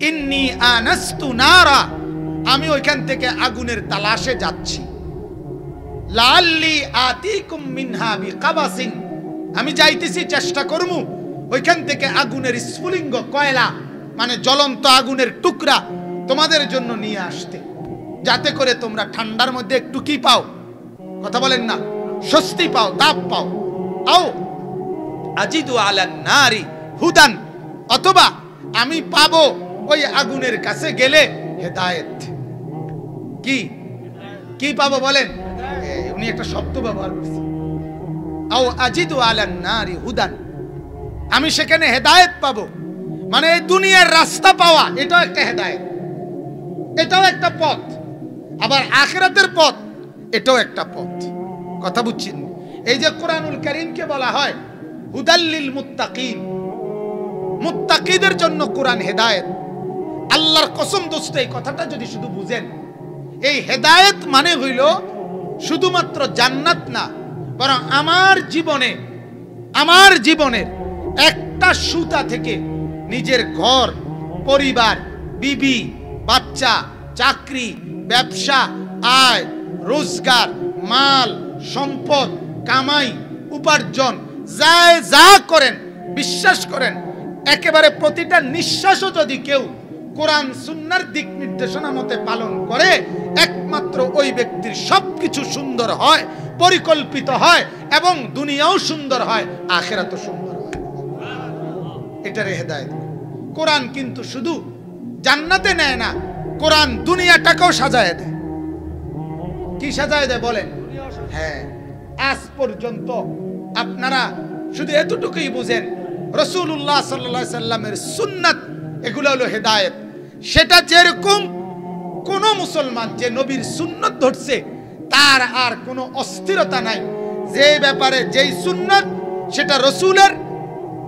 Speaker 1: ইন্নী আনাস্তু নারা, আমি ওইখান থেকে আগুনের তালাশে যাচ্ছি, লাআল্লি আতিকুম মিনহা বিকাবাসিন, আমি যাইতেছি, চেষ্টা করব ওইখান থেকে আগুনের স্ফুলিঙ্গ, কয়লা মানে জ্বলন্ত আগুনের টুকরা তোমাদের জন্য নিয়ে আসতে, যাতে করে তোমরা ঠান্ডার মধ্যে একটু কি পাও, কথা বলেন না, স্বস্তি পাও, তাপ পাও। আও আজিদু আলান নারি হুদান, অথবা আমি পাবো ওই আগুনের কাছে গেলে হেদায়েত। কি কি পাবো বলেন? উনি একটা শব্দ ব্যবহার করছেন, আও আজিদু আলান নারি হুদান, আমি সেখানে হেদায়েত পাবো, মানে এই দুনিয়ার রাস্তা পাওয়া, এটাও একটা হেদায়েত, এটাও একটা পথ, আবার আখিরাতের পথ, এটাও একটা পথ। কথা বুঝছেন? এই যে কোরআনুল কারীমকে বলা হয় হুদাল্লিল মুত্তাকিন, মুত্তাকিদের জন্য কোরআন হেদায়েত। আল্লাহর কসম দোস্ত, এই কথাটা যদি শুধু বুঝেন, এই হেদায়েত মানে হইল শুধুমাত্র জান্নাত না, বরং আমার জীবনের একটা সুতা থেকে নিজের ঘর, পরিবার, বিবি, বাচ্চা, চাকরি, ব্যবসা, আয়, রোজগার, মাল, সম্পদ, কামাই, উপার্জন, যা করেন, বিশ্বাস করেন একেবারে প্রতিটা নিঃশ্বাসও যদি কেউ কোরআন সুন্নাহর দিক নির্দেশনা মতে পালন করে, একমাত্র ওই ব্যক্তির সবকিছু সুন্দর হয়, পরিকল্পিত হয়, এবং দুনিয়াও সুন্দর হয়, আখিরাতও সুন্দর হয়। এটারে হেদায়েত। কোরআন কিন্তু শুধু জান্নাতে নেয় না, কোরআন দুনিয়াটাকেও সাজায় দেয়। কি সাজায় দেয় বলেন? হ্যাঁ, আজ পর্যন্ত আপনারা শুধু এতটুকুই বুঝেন, রাসূলুল্লাহ সাল্লাল্লাহু আলাইহি সাল্লামের সুন্নাত, এগুলো হলো হেদায়েত। সেটা যেরকম কোন মুসলমান যে নবীর সুন্নাত ধরছে তার আর কোনো অস্থিরতা নাই, যে ব্যাপারে যেই সুন্নাত সেটা রাসূলের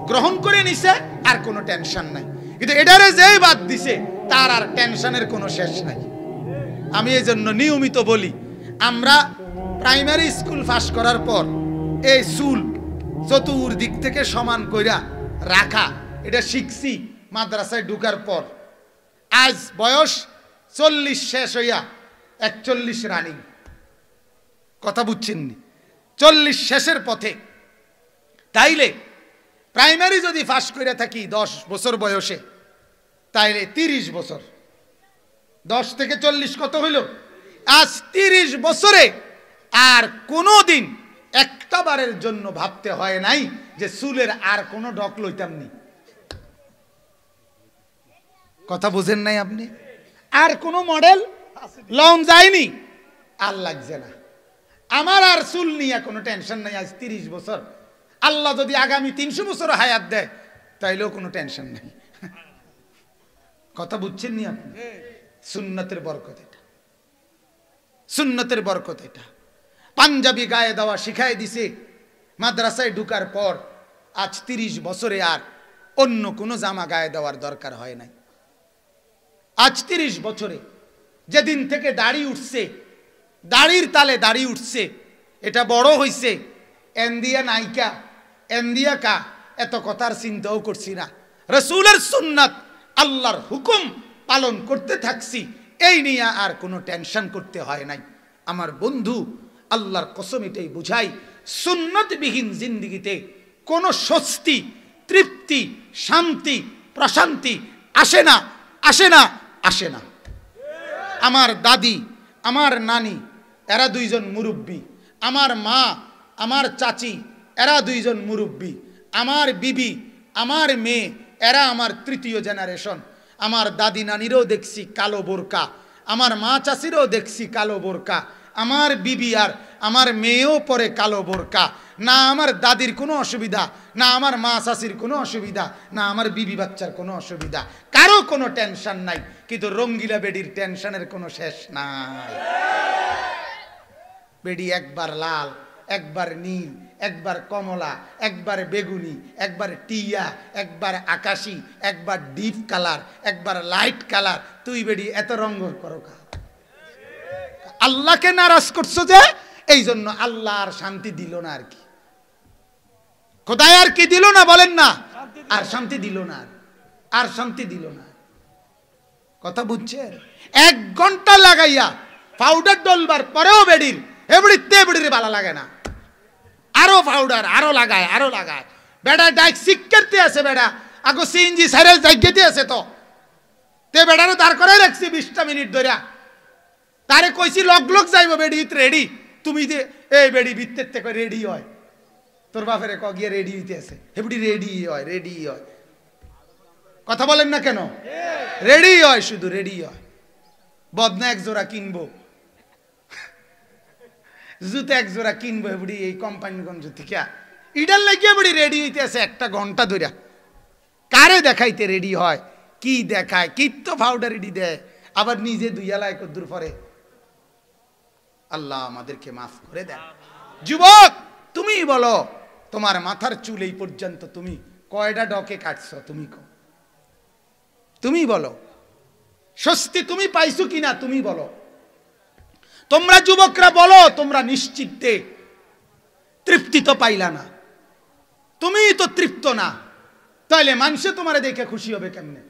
Speaker 1: গ্রহণ করে নিছে, আর কোনো টেনশন নাই। কিন্তু এটারে যেই বাদ দিছে তার আর টেনশনের কোনো শেষ নাই। আমি এই জন্য নিয়মিত বলি, আমরা প্রাইমারি স্কুল পাস করার পর এই চুল চতুর্দিক থেকে সমান কইরা রাখা, এটা শিখছি মাদ্রাসায় ঢুকার পর। আজ বয়স 40 শেষ হইয়া 41 রানিং। কথা বুঝছেননি? 40 শেষের পথে। তাইলে প্রাইমারি যদি পাস করে থাকি 10 বছর বয়সে, তাইলে 30 বছর, 10 থেকে 40 কত হইল? আজ 30 বছরে আর কোনো দিন একটা বারের জন্য ভাবতে হয় নাই যে চুলের আর কোনো ডক লইতাম নি। কথা বুঝেন নাই আপনি? আর কোনো মডেল লং যায়নি, আর লাগছে না। আমার আর চুল নিয়ে কোনো টেনশন নাই। আজ 30 বছর, আল্লাহ যদি আগামী 300 বছর হায়াত দেয় তাইলেও কোনো টেনশন নাই। কথা বুঝছেন নি আপনি? সুন্নতের বরকত এটা, সুন্নতের বরকত এটা। পাঞ্জাবি গায়ে দেওয়া শিখাই দিছে মাদ্রাসায় ঢুকার পর। আজ 30 বছরে আর অন্য কোনো জামা গায়ে দেওয়ার দরকার হয় নাই। আজ 30 বছরে যেদিন থেকে দাড়ি উঠছে, দাড়ির তালে দাড়ি উঠছে, এটা বড় হইছে, এন্দিয়া নাইকা এন্দিয়া কা, এত কথার চিন্তাও করছি না। রাসূলের সুন্নাত আল্লাহর হুকুম পালন করতে থাকছি, এই নিয়ে আর কোনো টেনশন করতে হয় নাই। আমার বন্ধু, আল্লাহর কসম এটাই বুঝাই, সুন্নতবিহীন জিন্দেগিতে কোনো স্বস্তি, তৃপ্তি, শান্তি, প্রশান্তি আসে না, আসে না, আসে না। আমার দাদি, আমার নানি, এরা দুইজন মুরব্বী। আমার মা, আমার চাচি, এরা দুইজন মুরব্বী। আমার বিবি, আমার মেয়ে, এরা আমার 3য় জেনারেশন। আমার দাদি নানিরও দেখছি কালো বোরকা, আমার মা চাচিরও দেখছি কালো বোরকা। আমার বিবি আর আমার মেয়েও পরে কালো বোরকা। না আমার দাদির কোনো অসুবিধা, না আমার মা চাচির কোনো অসুবিধা, না আমার বিবি বাচ্চার কোনো অসুবিধা, কারো কোনো টেনশন নাই। কিন্তু রঙ্গিলা বেডির টেনশনের কোনো শেষ নাই। বেডি একবার লাল, একবার নীল, একবার কমলা, একবার বেগুনি, একবার টিয়া, একবার আকাশি, একবার ডিপ কালার, একবার লাইট কালার। তুই বেডি এত রঙ করো কা? আল্লাহকে নারাজ করছো যে, এই জন্য আল্লাহ আর শান্তি দিল না। আর কি খোদাই আর কি দিল না বলেন না? আর শান্তি দিল না, আর শান্তি দিল না। কথা বুঝছেন? 1 ঘন্টা লাগাইয়া পাউডার ডলবার পরেও বেডির এবড়িতে বেডির ভালো লাগে না। আরো পাউডার, আরো লাগায়, আরো লাগায়। বেড়া ডাইক শিক্ষার্থী আছে, বেড়া আগো সিএনজি সাইরেল জায়গাতে আছে, তো তে বেড়ারে দাঁড় করে রাখছি 20টা মিনিট ধরে। তারে কইছি লগ লগ যাইব, বেডি রেডি। তুমি যে এই বেডি ভিতর থেকে রেডি হয়, তোর বাপের ক গিয়ে রেডি হইতে আছে, হেবডি রেডি হয়, রেডি হয়। কথা বলেন না কেন? রেডি হয়, শুধু রেডি হয়। বদনা 1 জোড়া কিনবো, জুতো 1 জোড়া কিনবো, হেবডি এই কোম্পানিগঞ্জ থেকে ইডার লাগিয়ে বড়ি রেডি হইতে আছে 1 ঘন্টা ধরে। কারে দেখাইতে রেডি হয়, কি দেখায়, কি তো পাউডার রেডি দেয়, আবার নিজে দুইয়ালায় কদ্দুর পরে। আল্লাহ আমাদেরকে মাফ করে দেন। যুবক, তুমি বলো, তোমার মাথার চুল এই পর্যন্ত তুমি কয়টা ডকে কাটছো? তুমি কো, তুমি বলো। স্বস্তি তুমি পাইছো কিনা তুমি বলো। তোমরা যুবকরা বলো, তোমরা নিশ্চিন্তে তৃপ্তি তো পাইলা না, তুমি তো তৃপ্ত না, তাইলে মানুষে তোমারে দেখে খুশি হবে কেমনে?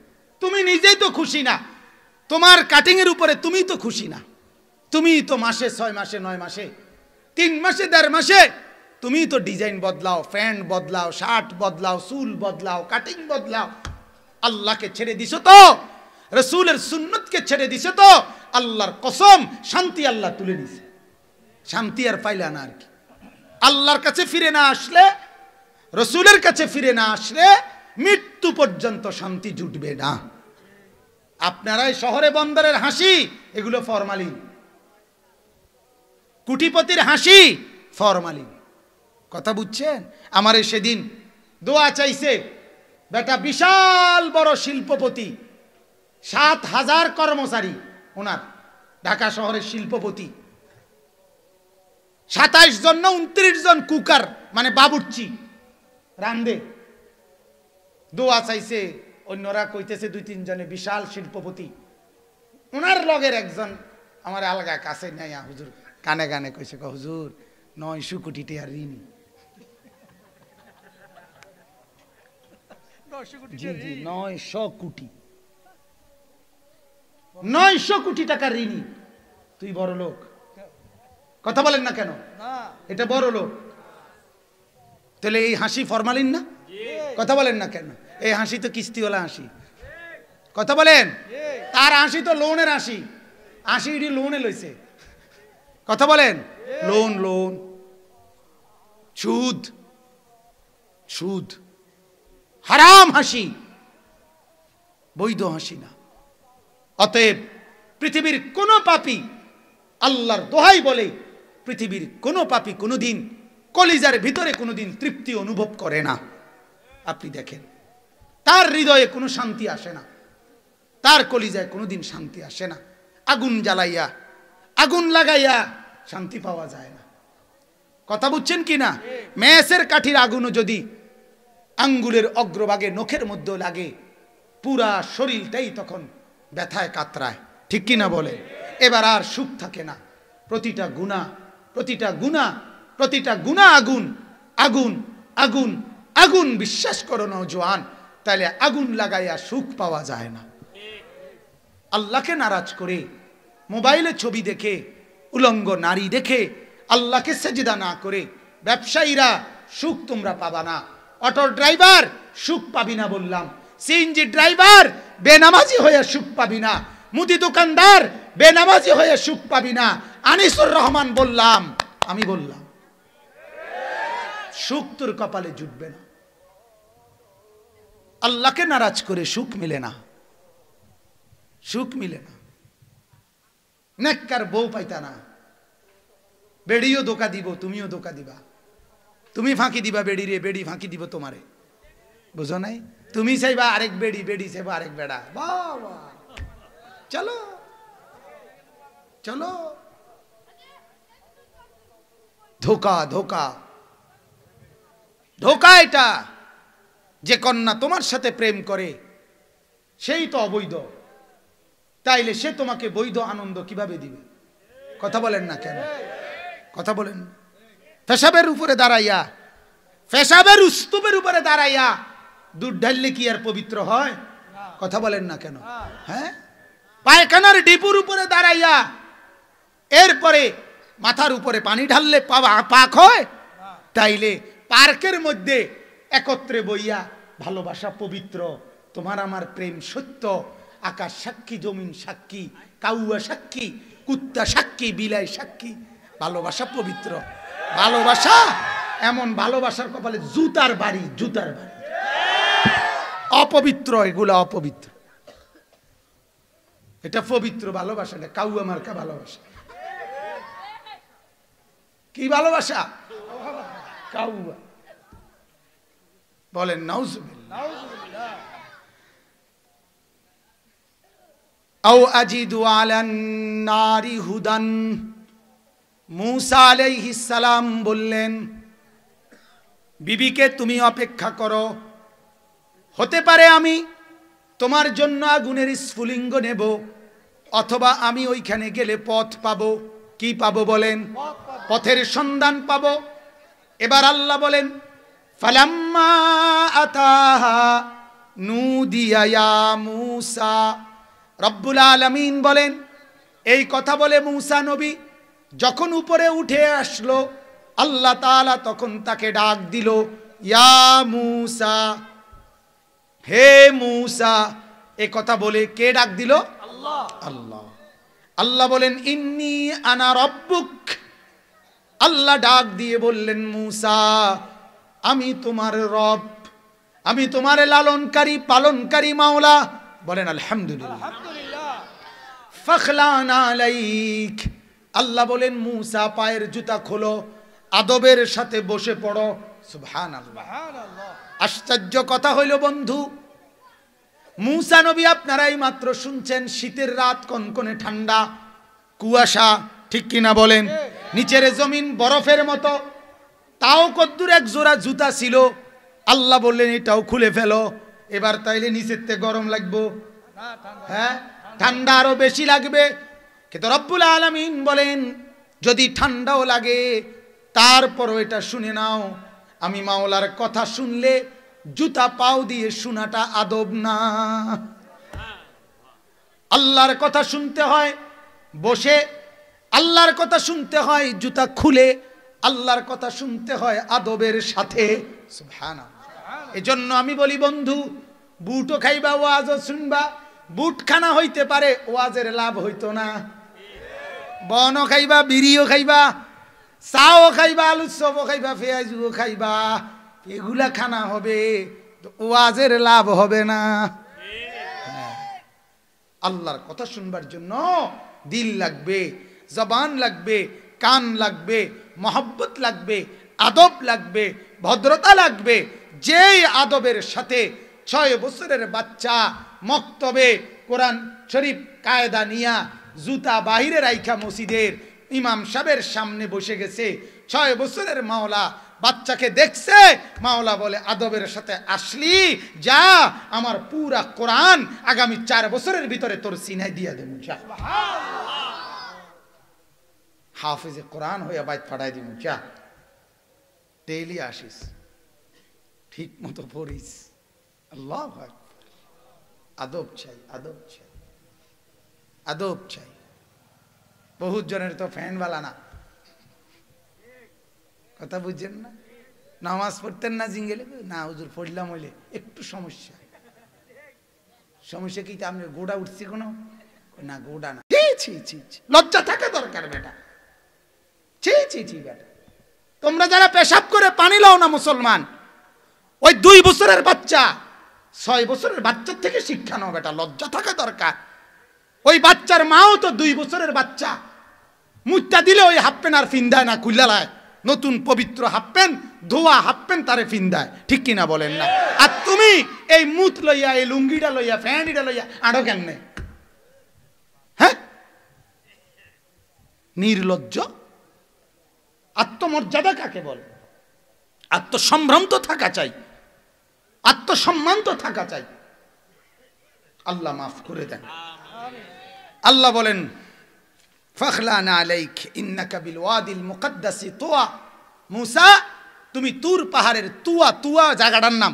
Speaker 1: তুমি নিজেই তো খুশি না, তোমার কাটিং এর উপরে তুমি তো খুশি না। তুমি তো মাসে 6 মাসে 9 মাসে 3 মাসে 1.5 মাসে তুমি তো ডিজাইন বদলাও, প্যান্ট বদলাও, শার্ট বদলাও, চুল বদলাও, কাটিং বদলাও। আল্লাহকে ছেড়ে দিছো তো, রাসূলের সুন্নতকে ছেড়ে দিছো তো, আল্লাহর কসম শান্তি আল্লাহ তুলে নিছে। শান্তি আর পাইলা না। আর কি আল্লাহর কাছে ফিরে না আসলে, রাসূলের কাছে ফিরে না আসলে মৃত্যু পর্যন্ত শান্তি জুটবে না। আপনারা শহরে বন্দরের হাসি, এগুলো ফরমালিন। কোটিপতির হাসি ফরমালিন। কথা বুঝছেন? আমারে সেদিন দোয়া চাইছে বেটা, বিশাল বড় শিল্পপতি, 7000 কর্মচারী ওনার, ঢাকা শহরের শিল্পপতি। 27 জন না 29 জন কুকার, মানে বাবুর্চি রান্দে। দোয়া চাইছে, অন্যরা কইতেছে 2-3 জনে, বিশাল শিল্পপতি। ওনার লগের একজন আমার আলগা কাছে নাই, হুজুর কানে কানে কইছে, হুজুর 900 কোটি টাকা ঋণ। 900 কোটি, 900 কোটি টাকা ঋণী। তুই বড় লোক। কথা বলেন না কেন? এটা বড় লোক। তাহলে এই হাসি ফরমালিন না? কথা বলেন না কেন? এই হাসি তো কিস্তিওয়ালা হাসি। কথা বলেন? তার হাসি তো লোনের হাসি। হাসি এটি লোনে লইছে। কথা বলেন? লোন, লোন, সুদ, সুদ, হারাম হাসি, বৈধ হাসি না। অতএব পৃথিবীর কোনো পাপী, আল্লাহর দোহাই বলে, পৃথিবীর কোনো পাপী কোনোদিন কলিজার ভিতরে কোনোদিন তৃপ্তি অনুভব করে না। আপনি দেখেন, তার হৃদয়ে কোনো শান্তি আসে না, তার কলিজায় কোনোদিন শান্তি আসে না। আগুন জ্বালাইয়া, আগুন লাগাইয়া শান্তি পাওয়া যায় না। কথা বুঝছেন কি না? মেসের কাঠির আগুনও যদি আঙ্গুলের অগ্রভাগে নখের মধ্যে লাগে, পুরা শরীরটাই তখন ব্যথায় কাতরায়, ঠিক কি না বলে? এবার আর সুখ থাকে না। প্রতিটা গুনাহ, প্রতিটা গুনাহ, প্রতিটা গুনাহ আগুন, আগুন, আগুন, আগুন। বিশ্বাস করো নওজোয়ান, তাহলে আগুন লাগাইয়া সুখ পাওয়া যায় না। আল্লাহকে নারাজ করে, মোবাইলে ছবি দেখে, উলঙ্গ নারী দেখে, আল্লাহকে সেজদা না করে ব্যবসায়ীরা সুখ তোমরা পাবা না। অটো ড্রাইভার সুখ পাবি না বললাম। সিএনজি ড্রাইভার বেনামাজি হয়ে সুখ পাবি না। মুদি দোকানদার বেনামাজি হয়ে সুখ পাবি না। আনিসুর রহমান বললাম, আমি বললাম, সুখ তোর কপালে জুটবে না। আল্লাহকে নারাজ করে সুখ মিলে না, সুখ মিলে না। নেককার বউ পাইতা না, বেড়িও ধোকা দিব, তুমিও ধোকা দিবা। তুমি ফাঁকি দিবা বেড়ি রে, বেড়ি ফাঁকি দিব তোমারে, বুঝো নাই? তুমি চাইবা আরেক বেড়ি, বেড়ি চাইবা আরেক বেড়া। বাবা, চলো চলো। ধোকা, ধোকা, ধোকা। এটা যে কন্যা তোমার সাথে প্রেম করে সেই তো অবৈধ, তাইলে সে তোমাকে বৈধ আনন্দ কিভাবে দিবে? কথা বলেন না কেন? কথা বলেন। পেশাবের উপরে দাঁড়াইয়া, পেশাবের স্তূপের উপরে দাঁড়াইয়া দুধ ঢাললে কি আর পবিত্র হয়? কথা বলেন না কেন? হ্যাঁ, পায়খানার ডিপুর উপরে দাঁড়াইয়া এরপরে মাথার উপরে পানি ঢাললে পাক হয়? তাইলে পার্কের মধ্যে একত্রে বইয়া ভালোবাসা পবিত্র, তোমার আমার প্রেম সত্য, আকাশ সাক্ষী, জমিন সাক্ষী, কাউয়া সাক্ষী, কুত্তা সাক্ষী, বিলাই সাক্ষী, ভালোবাসা পবিত্র। ভালোবাসা এমন, ভালোবাসার কপালে জুতার বাড়ি, জুতার বাড়ি। অপবিত্র, এগুলা অপবিত্র। এটা পবিত্র ভালোবাসা, এটা কাউয়া মার্কা ভালোবাসা। কি ভালোবাসা? কাউয়া। বলেন নাউজুবিল্লাহ। আও আজিদু আলান নারি হুদান। মূসা আলাইহিস সালাম বললেন, বিবিকে তুমি অপেক্ষা করো, হতে পারে আমি তোমার জন্য আগুনের স্ফুলিঙ্গ নেব, অথবা আমি ওইখানে গেলে পথ পাবো। কি পাবো বলেন? পথের সন্ধান পাবো। এবার আল্লাহ বলেন, ফালাম্মা আতাহা নুদিয়া ইয়া মূসা। রব্বুল আলামিন বলেন, এই কথা বলে মূসা নবী যখন উপরে উঠে আসলো, আল্লাহ তাআলা তখন তাকে ডাক দিল, ইয়া মূসা, হে মূসা। এ কথা বলে কে ডাক দিল? আল্লাহ। আল্লাহ। আল্লাহ বলেন, ইন্নী আনা রব্বুক। আল্লাহ ডাক দিয়ে বললেন, মূসা, আমি তোমার রব, আমি তোমার লালনকারী পালনকারী মাওলা। বলেন আলহামদুলিল্লাহ। ফাখলানা আলাইক। আল্লাহ বলেন, মূসা পায়ের জুতা খোলো, আদবের সাথে বসে পড়ো। সুবহানাল্লাহ। আশ্চর্য কথা হইল বন্ধু, মূসা নবী আপনারাই মাত্র শুনছেন, শীতের রাত, কনকনে ঠান্ডা, কুয়াশা, ঠিক কিনা বলেন? নিচের জমিন বরফের মতো, তাও কদ্দুর এক জোড়া জুতা ছিল। আল্লাহ বললেন, এটাও খুলে ফেলো। এবার তাইলে নিচের থেকে গরম লাগবে? হ্যাঁ, ঠান্ডা আরো বেশি লাগবে। কিন্তু রব্বুল আলামিন বলেন, যদি ঠান্ডাও লাগে তারপরও এটা শুনে নাও, আমি মাওলার কথা শুনলে জুতা পাও দিয়ে শোনাটা আদব না। আল্লাহর কথা শুনতে হয় বসে, আল্লাহর কথা শুনতে হয় জুতা খুলে, আল্লাহর কথা শুনতে হয় আদবের সাথে। সুবহানাল্লাহ। এজন্য আমি বলি বন্ধু, বুটও খাইবা, ওয়াজও শুনবা। বুট খানা হইতে পারে, ওয়াজের লাভ হইতো না। বনও খাইবা, বিড়িও খাইবা, চাও খাইবা, আলুর চপও খাইবা, পেঁয়াজও খাইবা, এগুলা খানা হবে, ওয়াজের লাভ হবে না। আল্লাহর কথা শুনবার জন্য দিল লাগবে, জবান লাগবে, কান লাগবে, মহব্বত লাগবে, আদব লাগবে, ভদ্রতা লাগবে। যেই আদবের সাথে 6 বছরের বাচ্চা মক্তবে কোরআন শরীফ কায়দা নিয়া জুতা বাহিরে রাইখা মসজিদের ইমাম সাহেবের সামনে বসে গেছে, 6 বছরের মাওলা বাচ্চাকে দেখছে, মাওলা বলে আদবের সাথে আসলি যা, আমার পুরা কোরআন আগামী 4 বছরের ভিতরে তোর সিনায় দিয়া দেব, যা হাফিজে কোরআন হইয়া বাইত ফাটাই দিব, যা ডেইলি আসিস, ঠিক মতো পড়িস। আল্লাহু আকবার। আদব চাই, আদব চাই, আদব চাই। বহুত জনের তো ফ্যানওয়ালা না, কথা বুঝছেন না? নামাজ পড়তেন না জিঙ্গেলে, না হুজুর পড়লাম হইলে একটু সমস্যা। সমস্যা কি আমি গোড়া উঠছি কোনো? না গোড়া না। লজ্জা থাকা দরকার বেটা। বেটা, তোমরা যারা পেশাব করে পানি লাও না মুসলমান, ওই 2 বছরের বাচ্চা 6 বছরের বাচ্চার থেকে শিক্ষা নাও বেটা, লজ্জা থাকা দরকার। ওই বাচ্চার মাও তো 2 বছরের বাচ্চা, মুচটা দিলে ওই হাফ প্যান্ট আর ফিন্দায় না, খুললালায় নতুন পবিত্র হাফ প্যান্ট ধোয়া হাফ প্যান্ট তারে ফিন্দায়, ঠিক কিনা বলেন না? আর তুমি এই মুত লইয়া, এই লুঙ্গিটা লইয়া, ফ্যান্ডিটা লইয়া আড়ো কেমনে? হ্যাঁ, নির্লজ্জ। আত্মমর্যাদা কাকে বলে? আত্মসম্ভ্রান্ত থাকা চাই, আত্মসম্মান তো থাকা চাই। আল্লাহ মাফ করে দেন। আল্লাহ বলেন ফাখলানা আলাইক ইন্নাকা বিল ওয়াদিল মুকদ্দাসি তুয়া, মুসা তুমি তুর পাহাড়ের তুয়া, তুয়া জায়গাটার নাম,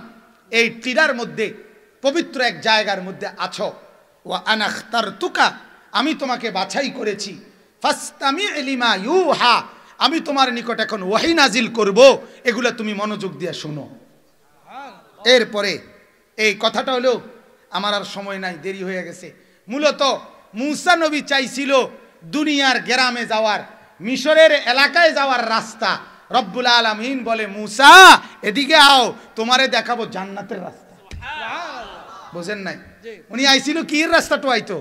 Speaker 1: এই টিরার মধ্যে পবিত্র এক জায়গার মধ্যে আছো। ওয়া আনা আখতারতুকা, আমি তোমাকে বাছাই করেছি। ফাসতামি লিমা ইউহা, আমি তোমার নিকট এখন ওয়াহি নাজিল করব, এগুলা তুমি মনোযোগ দিয়ে শোনো। এরপরে এই কথাটা হলো, আমার আর সময় নাই, দেরি হয়ে গেছে। মূলত মুসা নবী চাইছিল দুনিয়ার গ্রামে যাওয়ার, মিশরের এলাকায় যাওয়ার রাস্তা। রব্বুল আলামিন বলে মুসা এদিকে আও, তোমারে দেখাবো জান্নাতের রাস্তা। বুঝেন নাই? উনি আইছিল কি রাস্তাটা? আইতো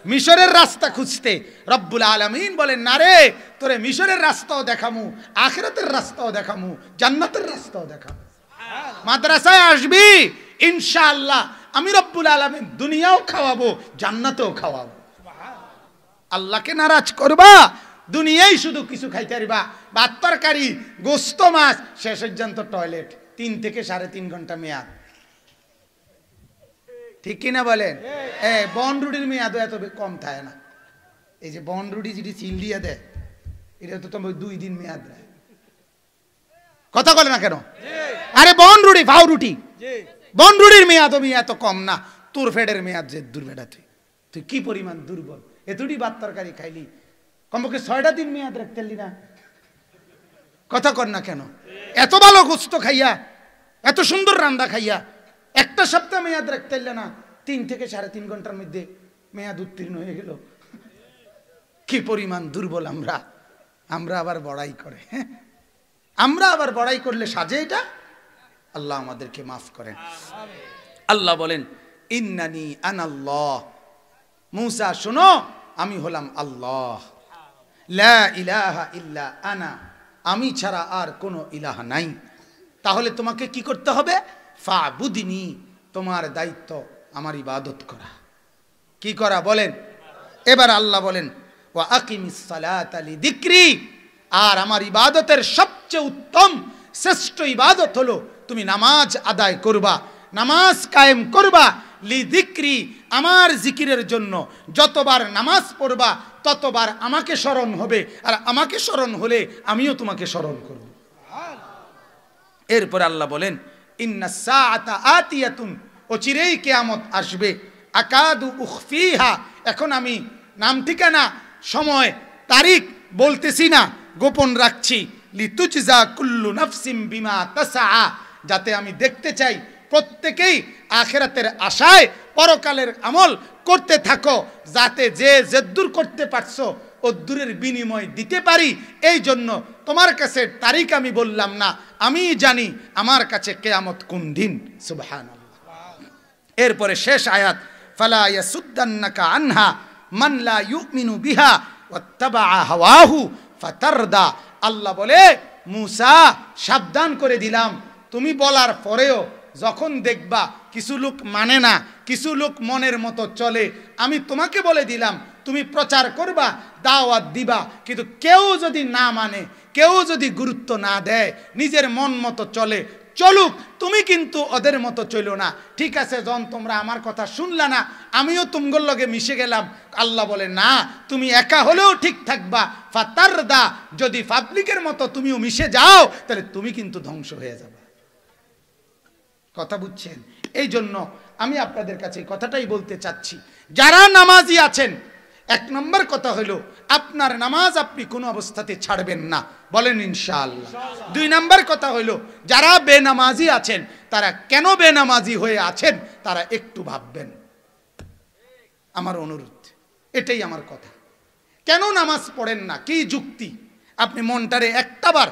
Speaker 1: মিশরের রাস্তা খুঁজতে। রব্বুল আলামিন বলেন না রে, তোরে মিশরের রাস্তাও দেখামু, আখিরাতের রাস্তাও দেখামু, জান্নাতের রাস্তাও দেখামু। মাদ্রাসায় আসবি ইনশাআল্লাহ, আমি রব্বুল আলামিন দুনিয়াও খাওয়াবো, জান্নাতেও খাওয়াবো। আল্লাহকে নারাজ করবা, দুনিয়ায় শুধু কিছু খাইতে পারিবা, ভাত তরকারি গোস্ত মাছ, শেষ পর্যন্ত টয়লেট, 3 থেকে 3.5 ঘন্টা মেয়াদ, ঠিক কিনা বলেন? বন রুটির মেয়াদও এত কম থাকে না। এই যে বন রুটি যেটি চিল দিয়ে দেয়, এটা তো তোমার 2 দিন মেয়াদ দেয়। কথা বলে না কেন? আরে বন রুটি, ভাও রুটি, বন রুটির মেয়াদও এত কম না। তোর ফেডের মেয়াদ যে দুর্বেটা, তুই কি পরিমাণ দুর্বল। এতটি ভাত তরকারি খাইলি, কমপক্ষে 6টা দিন মেয়াদ রাখতে না। কথা কর না কেন? এত ভালো গোস্ত খাইয়া, এত সুন্দর রান্না খাইয়া 1টা সপ্তাহ মেয়াদ রাখতে না, 3 থেকে 3.5 ঘন্টার মধ্যে মেয়াদ উত্তীর্ণ হয়ে গেল। কি পরিমাণ দুর্বল আমরা। আমরা আবার বড়াই করে, আমরা আবার বড়াই করলে সাজে এটা। আল্লাহ আমাদেরকে মাফ করেন। আল্লাহ বলেন ইন্নানি আনাল্লাহ, মুসা শোনো আমি হলাম আল্লাহ, লা ইলাহা ইল্লা আনা, আমি ছাড়া আর কোনো ইলাহা নাই। তাহলে তোমাকে কি করতে হবে? ফাবুদিনি, তোমার দায়িত্ব আমার ইবাদত করা। কি করা বলেন? এবার আল্লাহ বলেন ওয়া আকিমিস সালাতা লিযিকরি, আর আমার ইবাদতের সবচেয়ে উত্তম শ্রেষ্ঠ ইবাদত হলো তুমি নামাজ আদায় করবা, নামাজ কায়েম করবা। লিযিকরি, আমার জিকিরের জন্য। যতবার নামাজ পড়বা ততবার আমাকে স্মরণ হবে, আর আমাকে স্মরণ হলে আমিও তোমাকে স্মরণ করব। এরপর আল্লাহ বলেন ইন্নাস সাআতা আতিয়াতুন, অচিরেই কিয়ামত আসবে। আকাদু উখফিহা, এখন আমি নাম ঠিকানা সময় তারিখ বলতেছি না, গোপন রাখছি। লিতুজজা কুল্লু নাফসিম বিমা তাসআ, যাতে আমি দেখতে চাই প্রত্যেকেই আখিরাতের আশায় পরকালের আমল করতে থাকো, যাতে যে যেদূর করতে পারছো অদূরের বিনিময় দিতে পারি। এই জন্য তোমার কাছে তারিখ আমি বললাম না, আমি জানি আমার কাছে কিয়ামত কোন দিন। সুবহানাল্লাহ। এরপরে শেষ আয়াত ফালা ইয়াসুদ্দান্নাকা আনহা মান লা ইউমিনু বিহা ওয়াত্তাবা হাওয়াহু ফাতারদা। আল্লাহ বলে, মূসা সাবধান করে দিলাম, তুমি বলার পরেও যখন দেখবা কিছু লোক মানে না, কিছু লোক মনের মতো চলে, আমি তোমাকে বলে দিলাম তুমি প্রচার করবা, দাওয়াত দিবা, কিন্তু কেউ যদি না মানে, কেউ যদি গুরুত্ব না দেয়, নিজের মন মতো চলে, চলুক, তুমি কিন্তু ওদের মতো চলো না। ঠিক আছে, যখন তোমরা আমার কথা শুনলা না, আমিও তুমগোর লগে মিশে গেলাম। আল্লাহ বলে, না, তুমি একা হলেও ঠিক থাকবা। ফাতারদা, যদি পাবলিকের মতো তুমিও মিশে যাও, তাহলে তুমি কিন্তু ধ্বংস হয়ে যাবে। কথা বুঝছেন? এই জন্য আমি আপনাদের কাছে কথাটাই বলতে চাচ্ছি, যারা নামাজি আছেন, এক নম্বর কথা হলো আপনার নামাজ আপনি কোনো অবস্থাতে ছাড়বেন না, বলেন ইনশাআল্লাহ। দুই নম্বর কথা হলো যারা বেনামাজি আছেন, তারা কেন বেনামাজি হয়ে আছেন তারা একটু ভাববেন। আমার অনুরোধ, এটাই আমার কথা। কেন নামাজ পড়েন না, কি যুক্তি? আপনি মনটারে একটাবার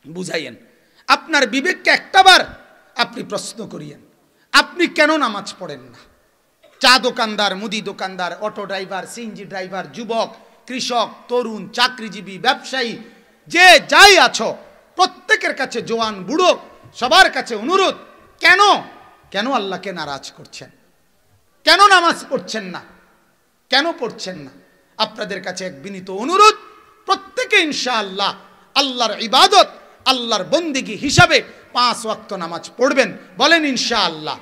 Speaker 1: বুঝাইয়েন, আপনার বিবেককে একটাবার আপনি প্রশ্ন করিয়েন, আপনি কেন নামাজ পড়েন না? চা দোকানদার, মুদি দোকানদার, অটো ড্রাইভার, সিএনজি ড্রাইভার, যুবক, কৃষক, তরুণ, চাকরিজীবী, ব্যবসায়ী, যে যাই আছো, প্রত্যেকের কাছে, জোয়ান বুড়ো, সবার কাছে অনুরোধ, কেন কেন আল্লাহকে নারাজ করছেন? কেন নামাজ পড়ছেন না? কেন পড়ছেন না? আপনাদের কাছে এক বিনীত অনুরোধ, প্রত্যেকে ইনশাআল্লাহ আল্লাহর ইবাদত, আল্লাহর বন্দেগী হিসাবে 5 ওয়াক্ত নামাজ পড়বেন, বলেন ইনশাআল্লাহ।